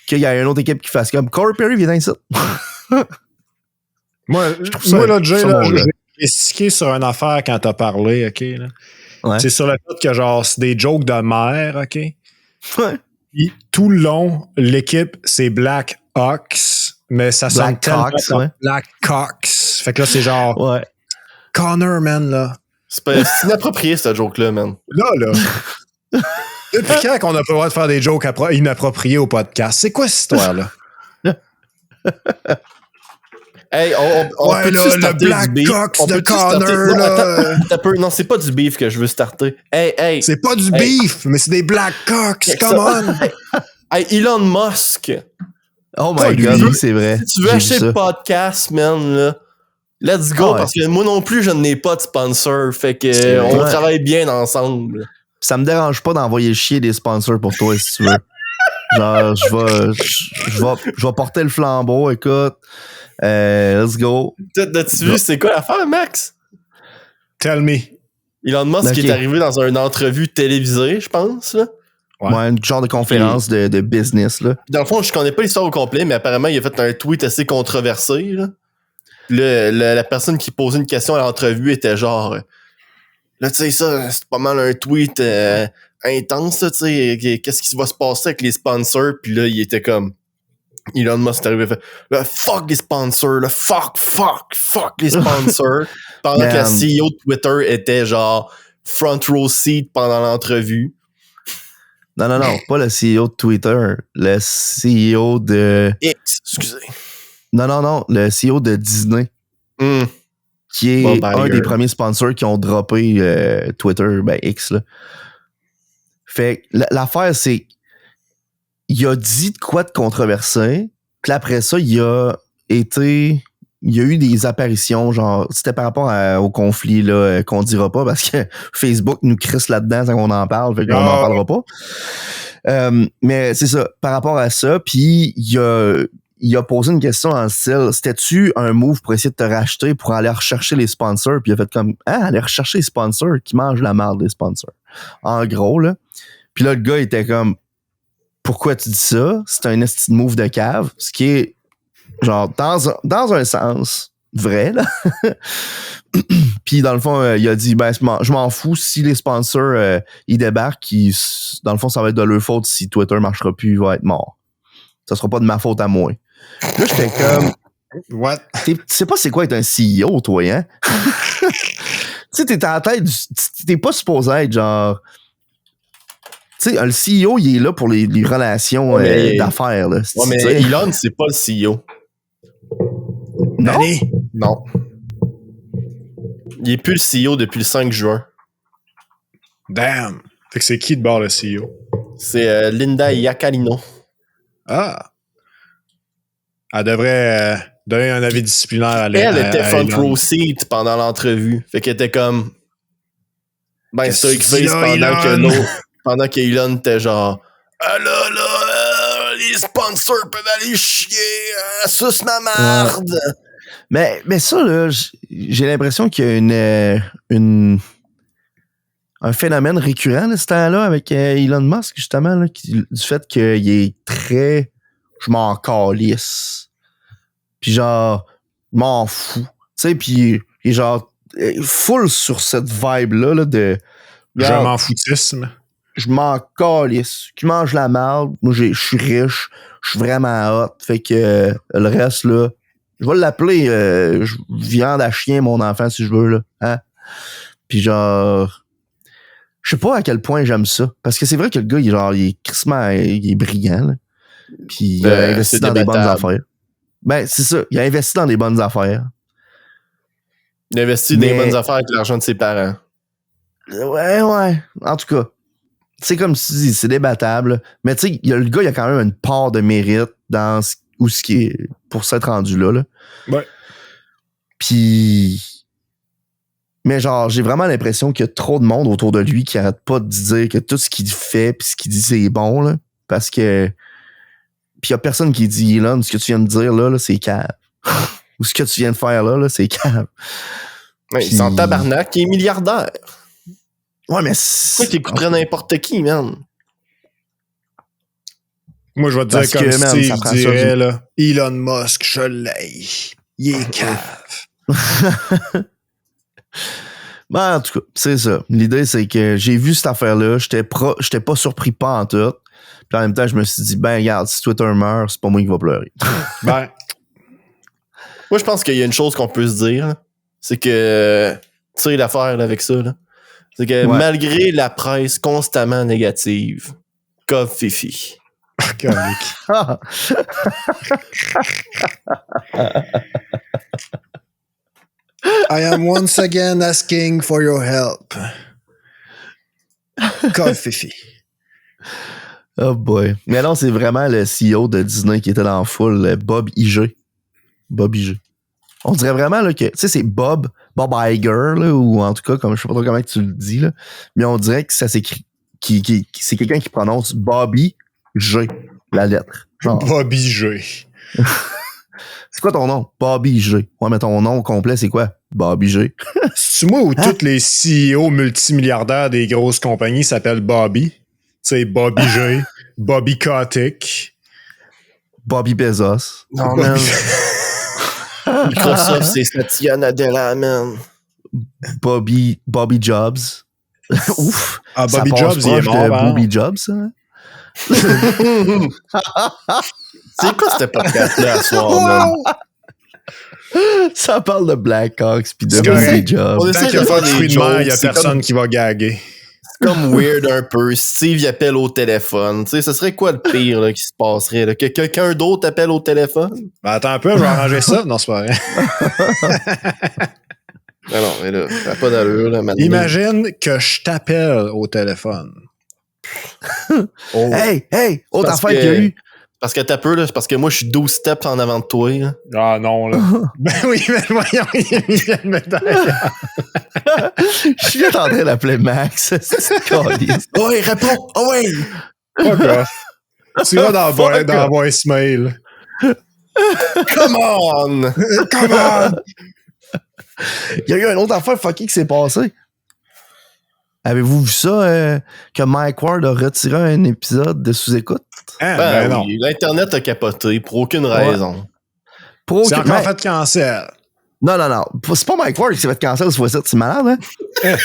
qu'il y ait une autre équipe qui fasse comme Corey Perry vient ça. Moi, je trouve ça, là, Jay, là, spécifié sur une affaire quand t'as parlé, OK? Là. Ouais. C'est sur le fait que, genre, c'est des jokes de mère, OK? Ouais. Puis, tout le long, l'équipe, c'est Black Ox, mais ça sonne Black tellement Cox, comme ouais. Black Cox. Fait que là, c'est genre, Ouais. Connor, man, là. C'est inapproprié, ce joke-là, man. Là. Depuis quand qu'on n'a pas le droit de faire des jokes inappropriés au podcast? C'est quoi cette histoire-là? Hey, on Ouais, peut-tu là, le starter Black du beef? Cox On de peut-tu Connor, starter- Non, là. attends un peu. Non, c'est pas du beef que je veux starter. Hey. C'est pas du Hey. beef, mais c'est des Black Cox, Ça- come on! Hey, Elon Musk. Oh Toi, my lui, god, oui, c'est vrai. Si tu veux J'ai acheter vu le ça. podcast, man, là, let's go, Ah ouais. parce que moi non plus, je n'ai pas de sponsor. Fait que C'est on vrai. travaille bien ensemble. Ça me dérange pas d'envoyer le chier des sponsors pour toi si tu veux. Genre, je vais porter le flambeau, écoute. Let's go. T'as-tu vu, c'est quoi l'affaire, Max? Tell me. Elon Musk Ok. est arrivé dans une entrevue télévisée, je pense, là. Ouais. Ouais, une genre de conférence de business, là. Dans le fond, je connais pas l'histoire au complet, mais apparemment, il a fait un tweet assez controversé, là. La personne qui posait une question à l'entrevue était genre... Là, tu sais, ça, c'est pas mal un tweet intense, là, tu sais. Qu'est-ce qui va se passer avec les sponsors? Puis là, il était comme... Elon Musk est arrivé et fait... Là, fuck les sponsors, là, fuck les sponsors. Pendant que la Man. CEO de Twitter était genre front row seat pendant l'entrevue. Non, pas le CEO de Twitter. Le CEO de... X, excusez. Non, le CEO de Disney, Hmm. qui est Bob un Iger. des premiers sponsors qui ont droppé Twitter, ben X, là. Fait que l'affaire, c'est... Il a dit de quoi de controversé, puis après ça, il y a eu des apparitions, genre, c'était par rapport au conflit, là, qu'on dira pas, parce que Facebook nous crisse là-dedans quand on en parle, fait qu'on n'en parlera pas. Mais c'est ça, par rapport à ça, puis il a posé une question en style, c'était-tu un move pour essayer de te racheter pour aller rechercher les sponsors? Puis il a fait comme, aller rechercher les sponsors qui mangent la merde des sponsors. En gros, là. Puis là, le gars était comme, pourquoi tu dis ça? C'est un esti de move de cave, ce qui est, genre, dans un sens, vrai, là. Puis dans le fond, il a dit, ben, je m'en fous si les sponsors, ils débarquent, dans le fond, ça va être de leur faute si Twitter marchera plus, il va être mort. Ça sera pas de ma faute à moi. Là, j'étais comme, What? tu sais pas c'est quoi être un CEO, toi, hein? Tu sais, t'es à la tête, t'es pas supposé être genre... Tu sais, le CEO, il est là pour les relations Ouais, mais- d'affaires, là. Ouais, mais Tu sais. Elon, c'est pas le CEO. Non? Danny? Non. Il est plus le CEO depuis le 5 juin. Damn. Fait que c'est qui de bord le CEO? C'est Linda Iacalino. Ah. Elle devrait donner un avis disciplinaire à Elle était front Elon. row seat pendant l'entrevue. Fait qu'elle était comme... Ben, Qu'est-ce stoic que tu face dis là, pendant que Elon? l'autre... Pendant que Elon était genre... Ah là, les sponsors peuvent aller chier, suce ma marde. Mais ça, là, j'ai l'impression qu'il y a un phénomène récurrent de ce temps-là avec Elon Musk, justement, là, du fait qu'il est très... Je m'en calisse. Puis genre, je m'en fous. Tu sais, puis il est genre full sur cette vibe-là là, de... Je Genre, m'en foutisme. je m'en calisse. Qui mange la merde. Moi, je suis riche. Je suis vraiment hot. Fait que le reste, là, je vais l'appeler viande à chien, mon enfant, si je veux, là. Hein? Puis genre... Je sais pas à quel point j'aime ça. Parce que c'est vrai que le gars, il est crissement... Il est brillant, là. Puis il a investi c'est dans des bonnes débattable. affaires. Ben, c'est ça. Il a investi dans des bonnes affaires. Il investit Mais- des bonnes affaires avec l'argent de ses parents. Ouais. En tout cas, c'est comme tu dis, c'est débattable. Mais tu sais, le gars, il a quand même une part de mérite dans ce qui est pour s'être rendu là. Ouais. Puis... Mais genre, j'ai vraiment l'impression qu'il y a trop de monde autour de lui qui arrête pas de dire que tout ce qu'il fait pis ce qu'il dit, c'est bon, là. Parce que... Puis il y a personne qui dit, Elon, ce que tu viens de dire là c'est cave. Ou ce que tu viens de faire là c'est cave. Ouais, Puis- il s'en tabarnak, il est milliardaire. Ouais, mais... Pourquoi t'écouterais n'importe qui, man? Moi, je vais te dire Parce comme que, man, Steve ça prend dirait, ça, là, Elon Musk, je l'ai. Il est cave. Ben, en tout cas, c'est ça. L'idée, c'est que j'ai vu cette affaire-là, j'étais pas surpris pas en tout. Puis en même temps, je me suis dit, ben, regarde, si Twitter meurt, c'est pas moi qui va pleurer. Ben, Moi, je pense qu'il y a une chose qu'on peut se dire, là. C'est que, tu sais, l'affaire là, avec ça, là, c'est que Ouais. malgré la presse constamment négative, Cov Fifi. colique. I am once again asking for your help. Call Fifi. Oh boy. Mais non, c'est vraiment le CEO de Disney qui était dans la foule, Bob Iger. Bob Iger. On dirait vraiment là, que, tu sais, c'est Bob Iger, là, ou en tout cas, comme je sais pas trop comment tu le dis, là, mais on dirait que ça s'écrit, c'est quelqu'un qui prononce Bobby G, la lettre. Genre, Bobby G. c'est quoi ton nom? Bobby G. Ouais, mais ton nom complet, c'est quoi? Bobby G. C'est moi où tous les CEO multimilliardaires des grosses compagnies s'appellent Bobby? Tu sais, Bobby G, Bobby Kotick. Bobby Bezos. Non, man. Microsoft, c'est Satya Nadella, man. Bobby Jobs. Ouf. Ah, Ça Bobby passe Jobs, il est proche mort, de hein? Bobby Jobs, ça, hein? C'est quoi ce podcast-là à soir, man? Ça parle de Blackhawks pis de C'est Bobby correct. Jobs. On Tant essaie qu'il y a de pas faire de des fruits de mer, il y a jokes, c'est personne comme- qui va gaguer. Comme weird un peu. Steve, il appelle au téléphone. Tu sais, ce serait quoi le pire là, qui se passerait? Là? Que quelqu'un d'autre appelle au téléphone? Ben, attends un peu, je vais arranger ça. Non, c'est pas vrai. Ah non, mais là, ça n'a pas d'allure. Là, maintenant. Imagine que je t'appelle au téléphone. Oh. Hey! Autre Parce affaire qu'il y a que- eu. Parce que t'as peu, là, c'est parce que moi, je suis 12 steps en avant de toi. Là. Ah non, là. Ben oui, mais voyons, il vient de me dire. Je suis en train d'appeler Max. C'est caliste. Oh, oui, réponds! Oh, oui! Fuck off. Tu vas dans Fuck dans off. voicemail. Come on! Come on! Il y a eu une autre affaire fucky qui s'est passée. Avez-vous vu ça, que Mike Ward a retiré un épisode de sous-écoute? Hein, Ben, ben non. oui, l'Internet a capoté pour aucune raison. Pour C'est aucun- encore mais- fait cancel. Non. C'est pas Mike Ward qui s'est fait cancel, c'est ça, c'est malade, hein?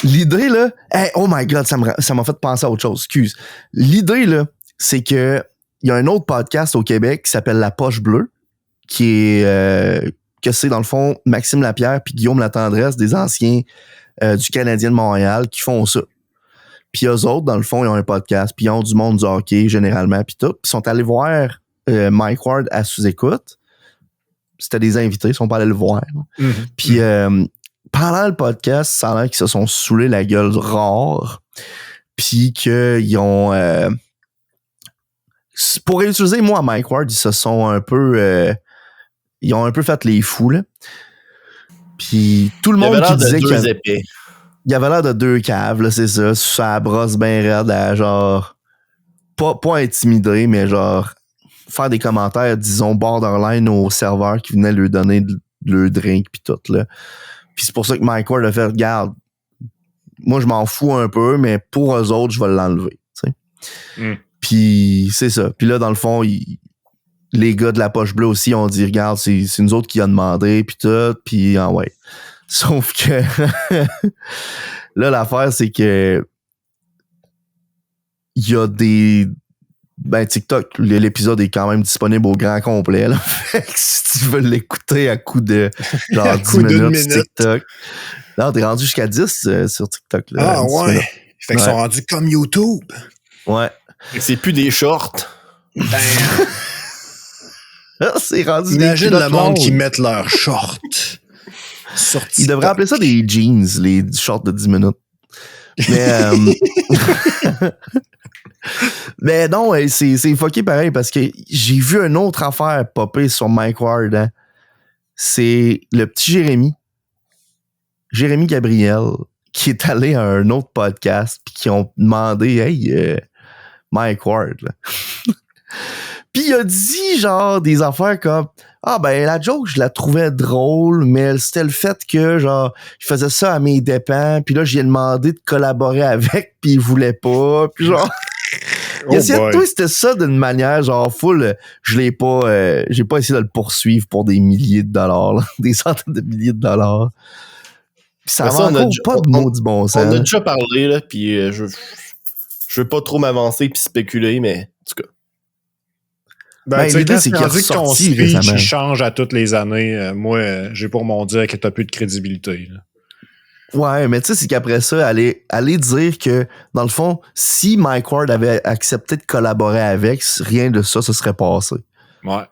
L'idée, là, hey, oh my god, ça m'a fait penser à autre chose, excuse. L'idée, là, c'est que il y a un autre podcast au Québec qui s'appelle La Poche Bleue, qui est, que c'est dans le fond Maxime Lapierre puis Guillaume Latendresse, des anciens du Canadien de Montréal, qui font ça. Puis eux autres, dans le fond, ils ont un podcast, puis ils ont du monde du hockey, généralement, puis tout. Puis ils sont allés voir Mike Ward à sous-écoute. C'était des invités, ils sont pas allés le voir. Mhm. Puis pendant le podcast, ça a l'air qu'ils se sont saoulés la gueule rare. Puis qu'ils ont... pour réutiliser moi Mike Ward, ils se sont un peu... ils ont un peu fait les fous, là. Puis tout le Il monde avait qui l'air de disait deux qu'il épées. il avait l'air de deux caves, là, c'est ça. Ça brosse bien raide, à genre... Pas intimider, mais genre... faire des commentaires, disons, borderline aux serveurs qui venaient lui donner le drink pis tout, là. Puis c'est pour ça que Mike Ward a fait, regarde, moi, je m'en fous un peu, mais pour eux autres, je vais l'enlever, tu sais. Mm. Puis c'est ça. Puis là, dans le fond, les gars de la Poche Bleue aussi ont dit, regarde, c'est nous autres qui a demandé, puis tout, puis ah ouais. Sauf que là, l'affaire, c'est que il y a des... Ben, TikTok, l'épisode est quand même disponible au grand complet, là. Fait que si tu veux l'écouter à coup de genre À 10 coup d'une minutes sur minute. TikTok. Non, t'es rendu jusqu'à 10 sur TikTok, là. Ah 10 ouais. minutes. Fait qu'ils sont rendus comme YouTube. Ouais. C'est plus des shorts. Ben, C'est rendu imagine des le culottes monde longues. qui met leurs shorts sur Ils devraient TikTok. appeler ça des jeans, les shorts de 10 minutes. Mais, mais non, c'est fucké pareil parce que j'ai vu une autre affaire popper sur Mike Ward. Hein. C'est le petit Jérémy Gabriel, qui est allé à un autre podcast puis qui ont demandé, hey, Mike Ward, là. Puis il a dit genre des affaires comme ah ben la joke je la trouvais drôle mais c'était le fait que genre je faisais ça à mes dépens puis là j'ai demandé de collaborer avec puis il voulait pas puis genre Il essayait de twister ça d'une manière genre full. J'ai pas essayé de le poursuivre pour des milliers de dollars, là, des centaines de milliers de dollars. Puis ça va encore pas de mots du bon sens. On a déjà parlé, là, puis je veux pas trop m'avancer puis spéculer, mais en tout cas. Ben, l'idée, c'est qu'il est que ton ressorti speech récemment. change à toutes les années. Moi, j'ai pour mon dire que t'as plus de crédibilité. Là. Ouais, mais tu sais, c'est qu'après ça, aller dire que, dans le fond, si Mike Ward avait accepté de collaborer avec, rien de ça se serait passé. Ouais.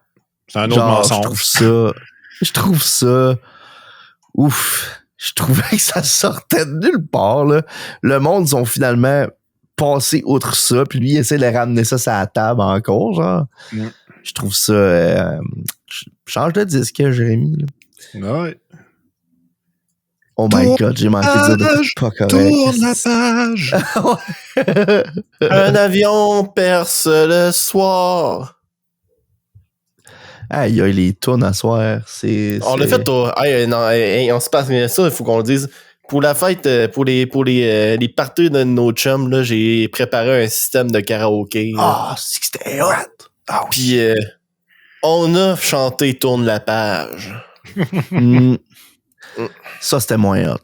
C'est un autre mensonge. Je trouve ça. Ouf. Je trouvais que ça sortait de nulle part, là. Le monde, ils ont finalement passé outre ça, puis lui, il essaie de ramener ça sur la table encore, genre. Mm. Je trouve ça. Change de disque, Jérémy, là. Ouais. Oh my god, j'ai manqué de dire de quoi pas correct. Tourne la page! Un avion perce le soir. Aïe, aïe, les tunes à soir, On l'a fait au... on se passe ça, il faut qu'on le dise. Pour la fête, pour les parties de nos chums, là, j'ai préparé un système de karaoké. Ah, c'est que c'était hot! Ah, oui. Puis on a chanté Tourne la page. Ça, c'était moins hot.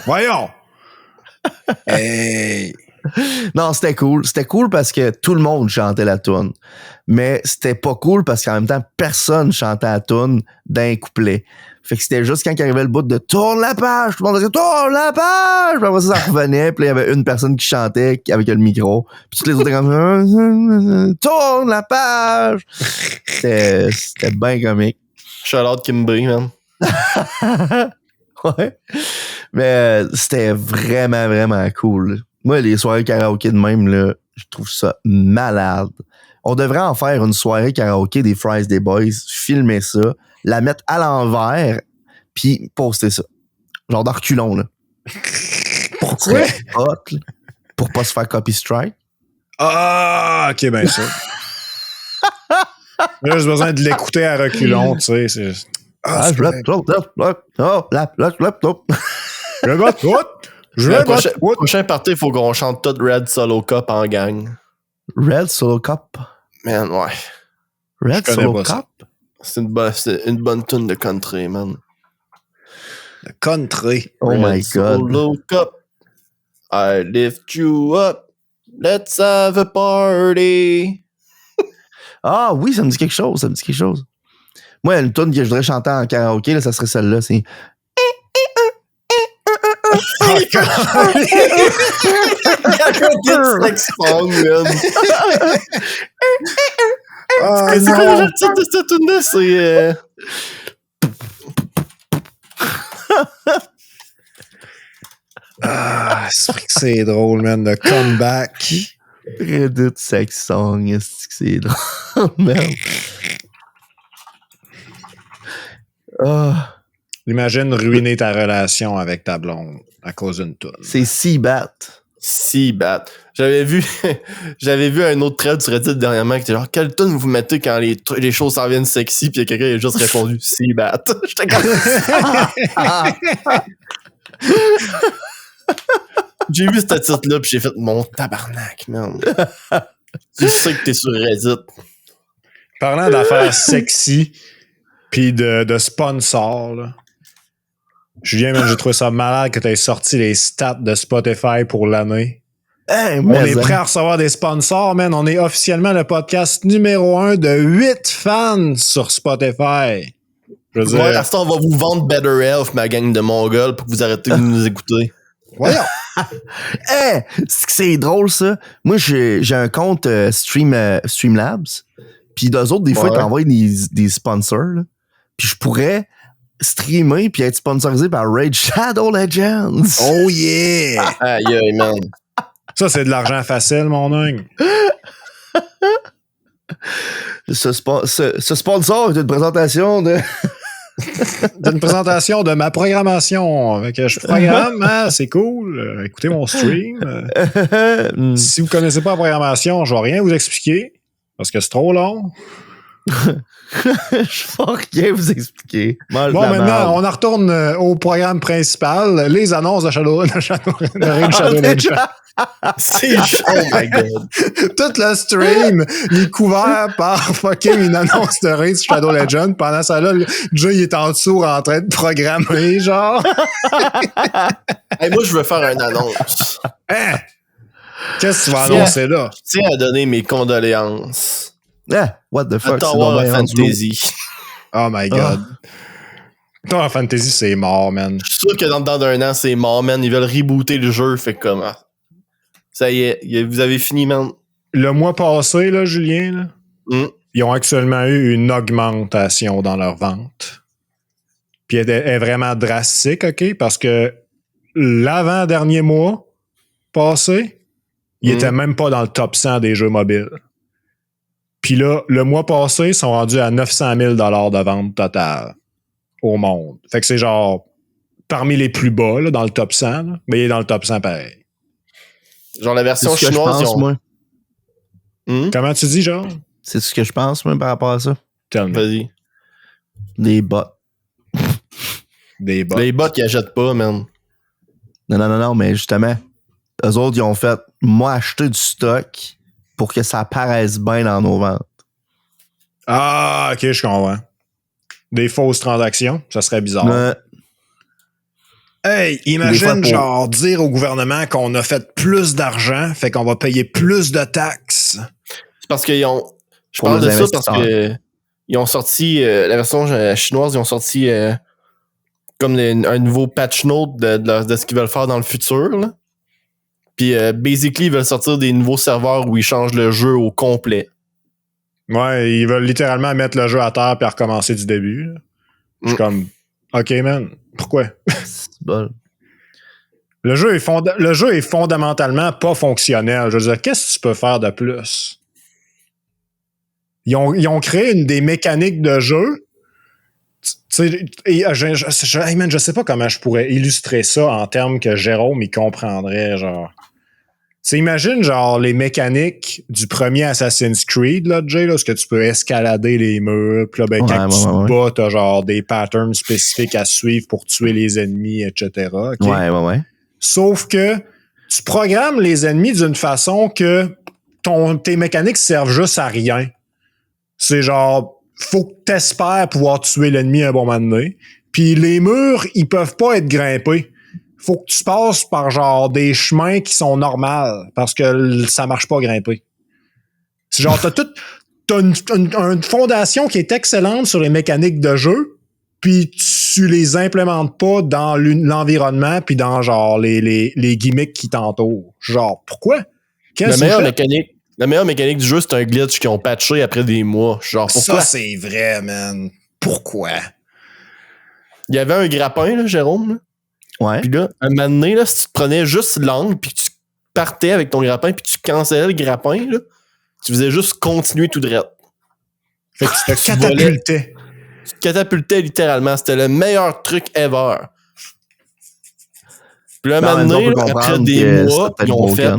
Voyons! Hey! Non, c'était cool. C'était cool parce que tout le monde chantait la toune. Mais c'était pas cool parce qu'en même temps, personne chantait la toune d'un couplet. Fait que c'était juste quand il arrivait le bout de tourne la page, tout le monde disait tourne la page! Puis après ça revenait, puis il y avait une personne qui chantait avec le micro. Puis tous les autres étaient comme tourne la page! C'était bien comique. Shout-out Kimberly, man. Ouais. Mais c'était vraiment, vraiment cool. Moi, les soirées karaoké de même, là, je trouve ça malade. On devrait en faire une soirée karaoké des Fries des Boys, filmer ça, la mettre à l'envers, puis poster ça. Genre de reculons, là. Pourquoi? Pour pas se faire copy strike. Ah, ok, ben ça. Là, j'ai besoin de l'écouter à reculons, tu sais. Je Prochain party, il faut qu'on chante tout Red Solo Cup en gang. Red Solo Cup. Man, ouais. Red Solo Cup? C'est une bonne tune de country, man. Le country. Oh Red my god. Solo Cup. I lift you up. Let's have a party. Ah oui, ça me dit quelque chose, Moi, une tune que je voudrais chanter en karaoké, là, ça serait celle-là, c'est... C'est quoi le titre de cette tune-là? C'est... Ah, c'est vrai que c'est drôle, man. Le comeback. Reddit sex song, est-ce que c'est drôle, merde. Ah, Imagine ruiner ta relation avec ta blonde à cause d'une toune. c'est Seabat. Seabat. J'avais vu un autre thread sur Reddit dernièrement qui était genre, quelle tune vous mettez quand les choses s'en viennent sexy, puis quelqu'un a juste répondu Seabat. J'étais comme... J'ai vu ce titre-là, puis j'ai fait mon tabarnak, man. Tu sais que t'es sur Reddit. Parlant d'affaires sexy pis de sponsors, là. Julien, man, j'ai trouvé ça malade que t'aies sorti les stats de Spotify pour l'année. Hey, On est prêt à recevoir des sponsors, man. On est officiellement le podcast numéro 1 de 8 fans sur Spotify. Je veux dire... Ouais, à ce temps, on va vous vendre Better Health, ma gang de Mongols, pour que vous arrêtez de nous écouter. Voyons! Hey, c'est drôle, ça. Moi, j'ai un compte Streamlabs, puis d'eux autres, des fois, ils t'envoient des sponsors, là. Puis je pourrais streamer puis être sponsorisé par Raid Shadow Legends. Oh yeah! Aïe, aïe, man. Ça, c'est de l'argent facile, mon ongle. Ce sponsor est une présentation de... D'une présentation de ma programmation. Avec, je programme, hein, c'est cool. Écoutez mon stream. Si vous connaissez pas la programmation, je vais rien vous expliquer parce que c'est trop long. Je vais rien vous expliquer. Bon, maintenant, on en retourne au programme principal, les annonces de Raid Shadow Legends. C'est oh my god. Tout le stream, il est couvert par fucking une annonce de Raid sur Shadow Legends. Pendant ça, là, Jay, il est en dessous en train de programmer, genre. Hey, moi, je veux faire une annonce. Hein? Qu'est-ce que tu vas annoncer là? Je tiens à donner mes condoléances Yeah, what the à fuck? Tower of Fantasy. Oh my god. Tower of Fantasy, c'est mort, man. Je suis sûr que dans d'un an, c'est mort, man. Ils veulent rebooter le jeu, fait comme... Ça y est, vous avez fini, man. Le mois passé, là, Julien, là, ils ont actuellement eu une augmentation dans leur vente. Puis elle est vraiment drastique, OK? Parce que l'avant-dernier mois passé, il était même pas dans le top 100 des jeux mobiles. Puis là, le mois passé, ils sont rendus à 900 000 $ de vente totale au monde. Fait que c'est genre parmi les plus bas là, dans le top 100, là, mais il est dans le top 100 pareil. Genre la version C'est ce que je chinoise, pense, moi. Comment tu dis, genre? C'est ce que je pense, moi, par rapport à ça. Tell me. Vas-y. Les bots. Des bots. Les bots, ils achètent pas, man. Non, mais justement, eux autres, ils ont fait, moi, acheter du stock pour que ça paraisse bien dans nos ventes. Ah, OK, je comprends. Des fausses transactions, ça serait bizarre. Hey, imagine, genre, dire au gouvernement qu'on a fait plus d'argent, fait qu'on va payer plus de taxes. C'est parce qu'ils ont... Je Pour parle de les ça parce investisseurs. que ils ont sorti... la version chinoise, ils ont sorti comme un nouveau patch note de ce qu'ils veulent faire dans le futur, là. Puis, basically, ils veulent sortir des nouveaux serveurs où ils changent le jeu au complet. Ouais, ils veulent littéralement mettre le jeu à terre puis recommencer du début. Là. Je suis comme, OK, man, pourquoi? C'est bol. Le jeu est fondamentalement pas fonctionnel. Je veux dire, qu'est-ce que tu peux faire de plus? Ils ont créé des mécaniques de jeu. Tu sais, hey man, je sais pas comment je pourrais illustrer ça en termes que Jérôme il comprendrait, genre. Tu imagines, genre, les mécaniques du premier Assassin's Creed, là, Jay, là, où tu peux escalader les murs, pis là, ben, quand tu te bats, t'as genre des patterns spécifiques à suivre pour tuer les ennemis, etc. Okay? Ouais. Sauf que tu programmes les ennemis d'une façon que tes mécaniques servent juste à rien. C'est genre, faut que t'espères pouvoir tuer l'ennemi à un bon moment donné. Puis les murs, ils peuvent pas être grimpés. Faut que tu passes par genre des chemins qui sont normaux parce que ça marche pas grimper. C'est genre, t'as une fondation qui est excellente sur les mécaniques de jeu, puis tu les implémentes pas dans l'environnement puis dans genre les gimmicks qui t'entourent. Genre, pourquoi? La meilleure mécanique du jeu, c'est un glitch qu'ils ont patché après des mois. Genre, pourquoi? Ça, c'est vrai, man. Pourquoi? Il y avait un grappin, là, Jérôme, là. Ouais. Puis là, un moment donné, là, si tu prenais juste l'angle puis que tu partais avec ton grappin puis tu cancellais le grappin, là, tu faisais juste continuer tout droit. Fait que tu te catapultais. Tu te catapultais littéralement. C'était le meilleur truc ever. Puis là, un moment donné, là, après des mois, ils ont fait...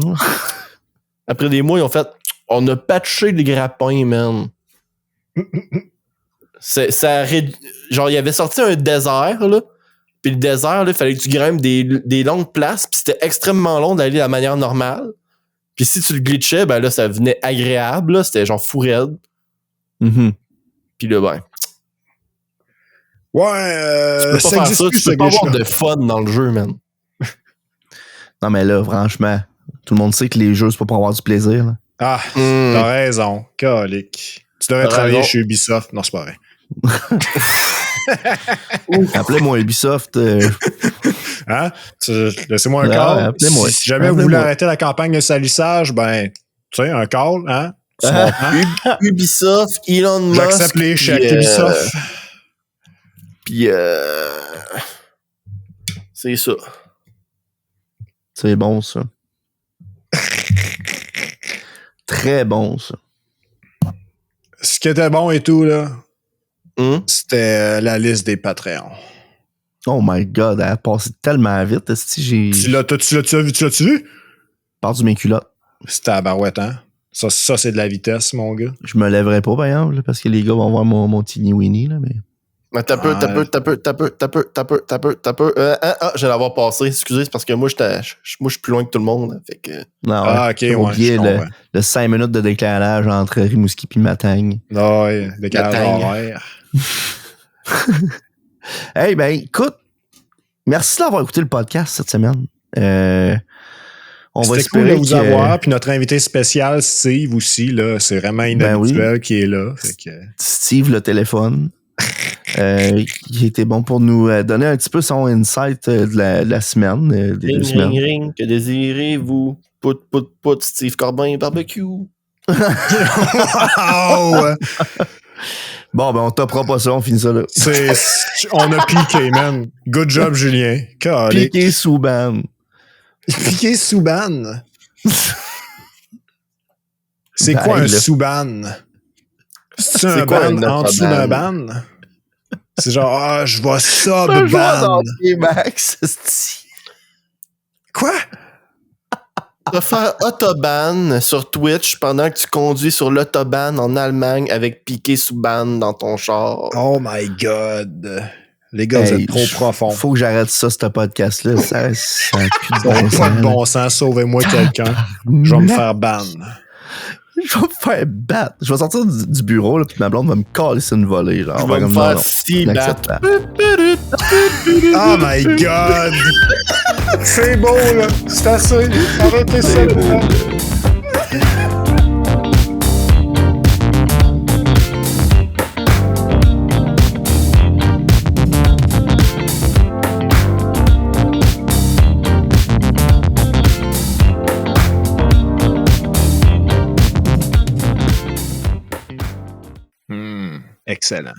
Après des mois, ils ont fait... On a patché les grappins, man. Genre, il avait sorti un désert, là. Puis le désert, il fallait que tu grimpes des longues places, puis c'était extrêmement long d'aller de la manière normale. Puis si tu le glitchais, ben là, ça devenait agréable, là, c'était genre fou raide. Puis là, ben... Ouais, tu peux pas faire ça, tu peux pas avoir de fun dans le jeu, man. Non, mais là, franchement, tout le monde sait que les jeux, c'est pas pour avoir du plaisir. Là. Ah, t'as raison, calique. Tu devrais travailler chez Ubisoft. Non, c'est pas vrai. Appelez-moi Ubisoft. Hein? Laissez-moi un call. Appelez-moi. Si jamais vous voulez arrêter la campagne de salissage, ben, tu sais, un call, hein? Ubisoft, Elon Musk. J'accepte les chèques Ubisoft. Puis, c'est ça. C'est bon, ça. Très bon, ça. Ce qui était bon et tout, là, c'était la liste des Patreons. Oh my God, elle a passé tellement vite. Tu l'as-tu vu? Par-dessus mes culottes. C'était à barouette, hein? Ça, c'est de la vitesse, mon gars. Je me lèverai pas, par exemple, parce que les gars vont voir mon teeny weeny, là, mais... T'as peu. Je vais l'avoir passé. Excusez, c'est parce que moi, je suis plus loin que tout le monde. Fait que... Non, Ah, ok, j'ai ouais. oublié je le, comprends. le 5 minutes de décalage entre Rimouski et Matane. Ah, ouais, décalage Matang. horaire. Hey, ben, écoute, merci d'avoir écouté le podcast cette semaine. On va C'était cool espérer de vous que... avoir. Puis notre invité spécial, Steve aussi, là, c'est vraiment inhabituel qui est là. Fait que... Steve, le téléphone, qui était bon pour nous donner un petit peu son insight de la semaine, des 2 Ring, semaines. ring, ring, que désirez-vous? Put, Steve Corbin barbecue. Oh! Bon, ben, on topera pas ça, on finit ça là. On a piqué, man. Good job, Julien. Calique. Piqué sous ban. Piqué Souban. C'est Ben, quoi un là. Souban? C'est un quoi ban un en dessous d'un autoban? ban? C'est genre, je vois ça, Un joueur ban. d'hockey, Max. esti. Quoi? Tu vas faire Autobahn sur Twitch pendant que tu conduis sur l'autobahn en Allemagne avec Piqué Souban dans ton char. Oh my god. Les gars, vous Hey, êtes trop profonds. Faut que j'arrête ça, ce podcast-là. Ça a plus de Ça n'a bon pas sens. de bon sens. Sauvez-moi quelqu'un. Je vais me faire ban. Je vais me faire battre. Je vais sortir du bureau, là, puis ma blonde va me caler sur une volée. Genre, Je on va vais me comme, non, faire non, si on battre. accepte pas. Oh my god. C'est beau, là. C'est assez. Arrêtez ça. Là. Excellent.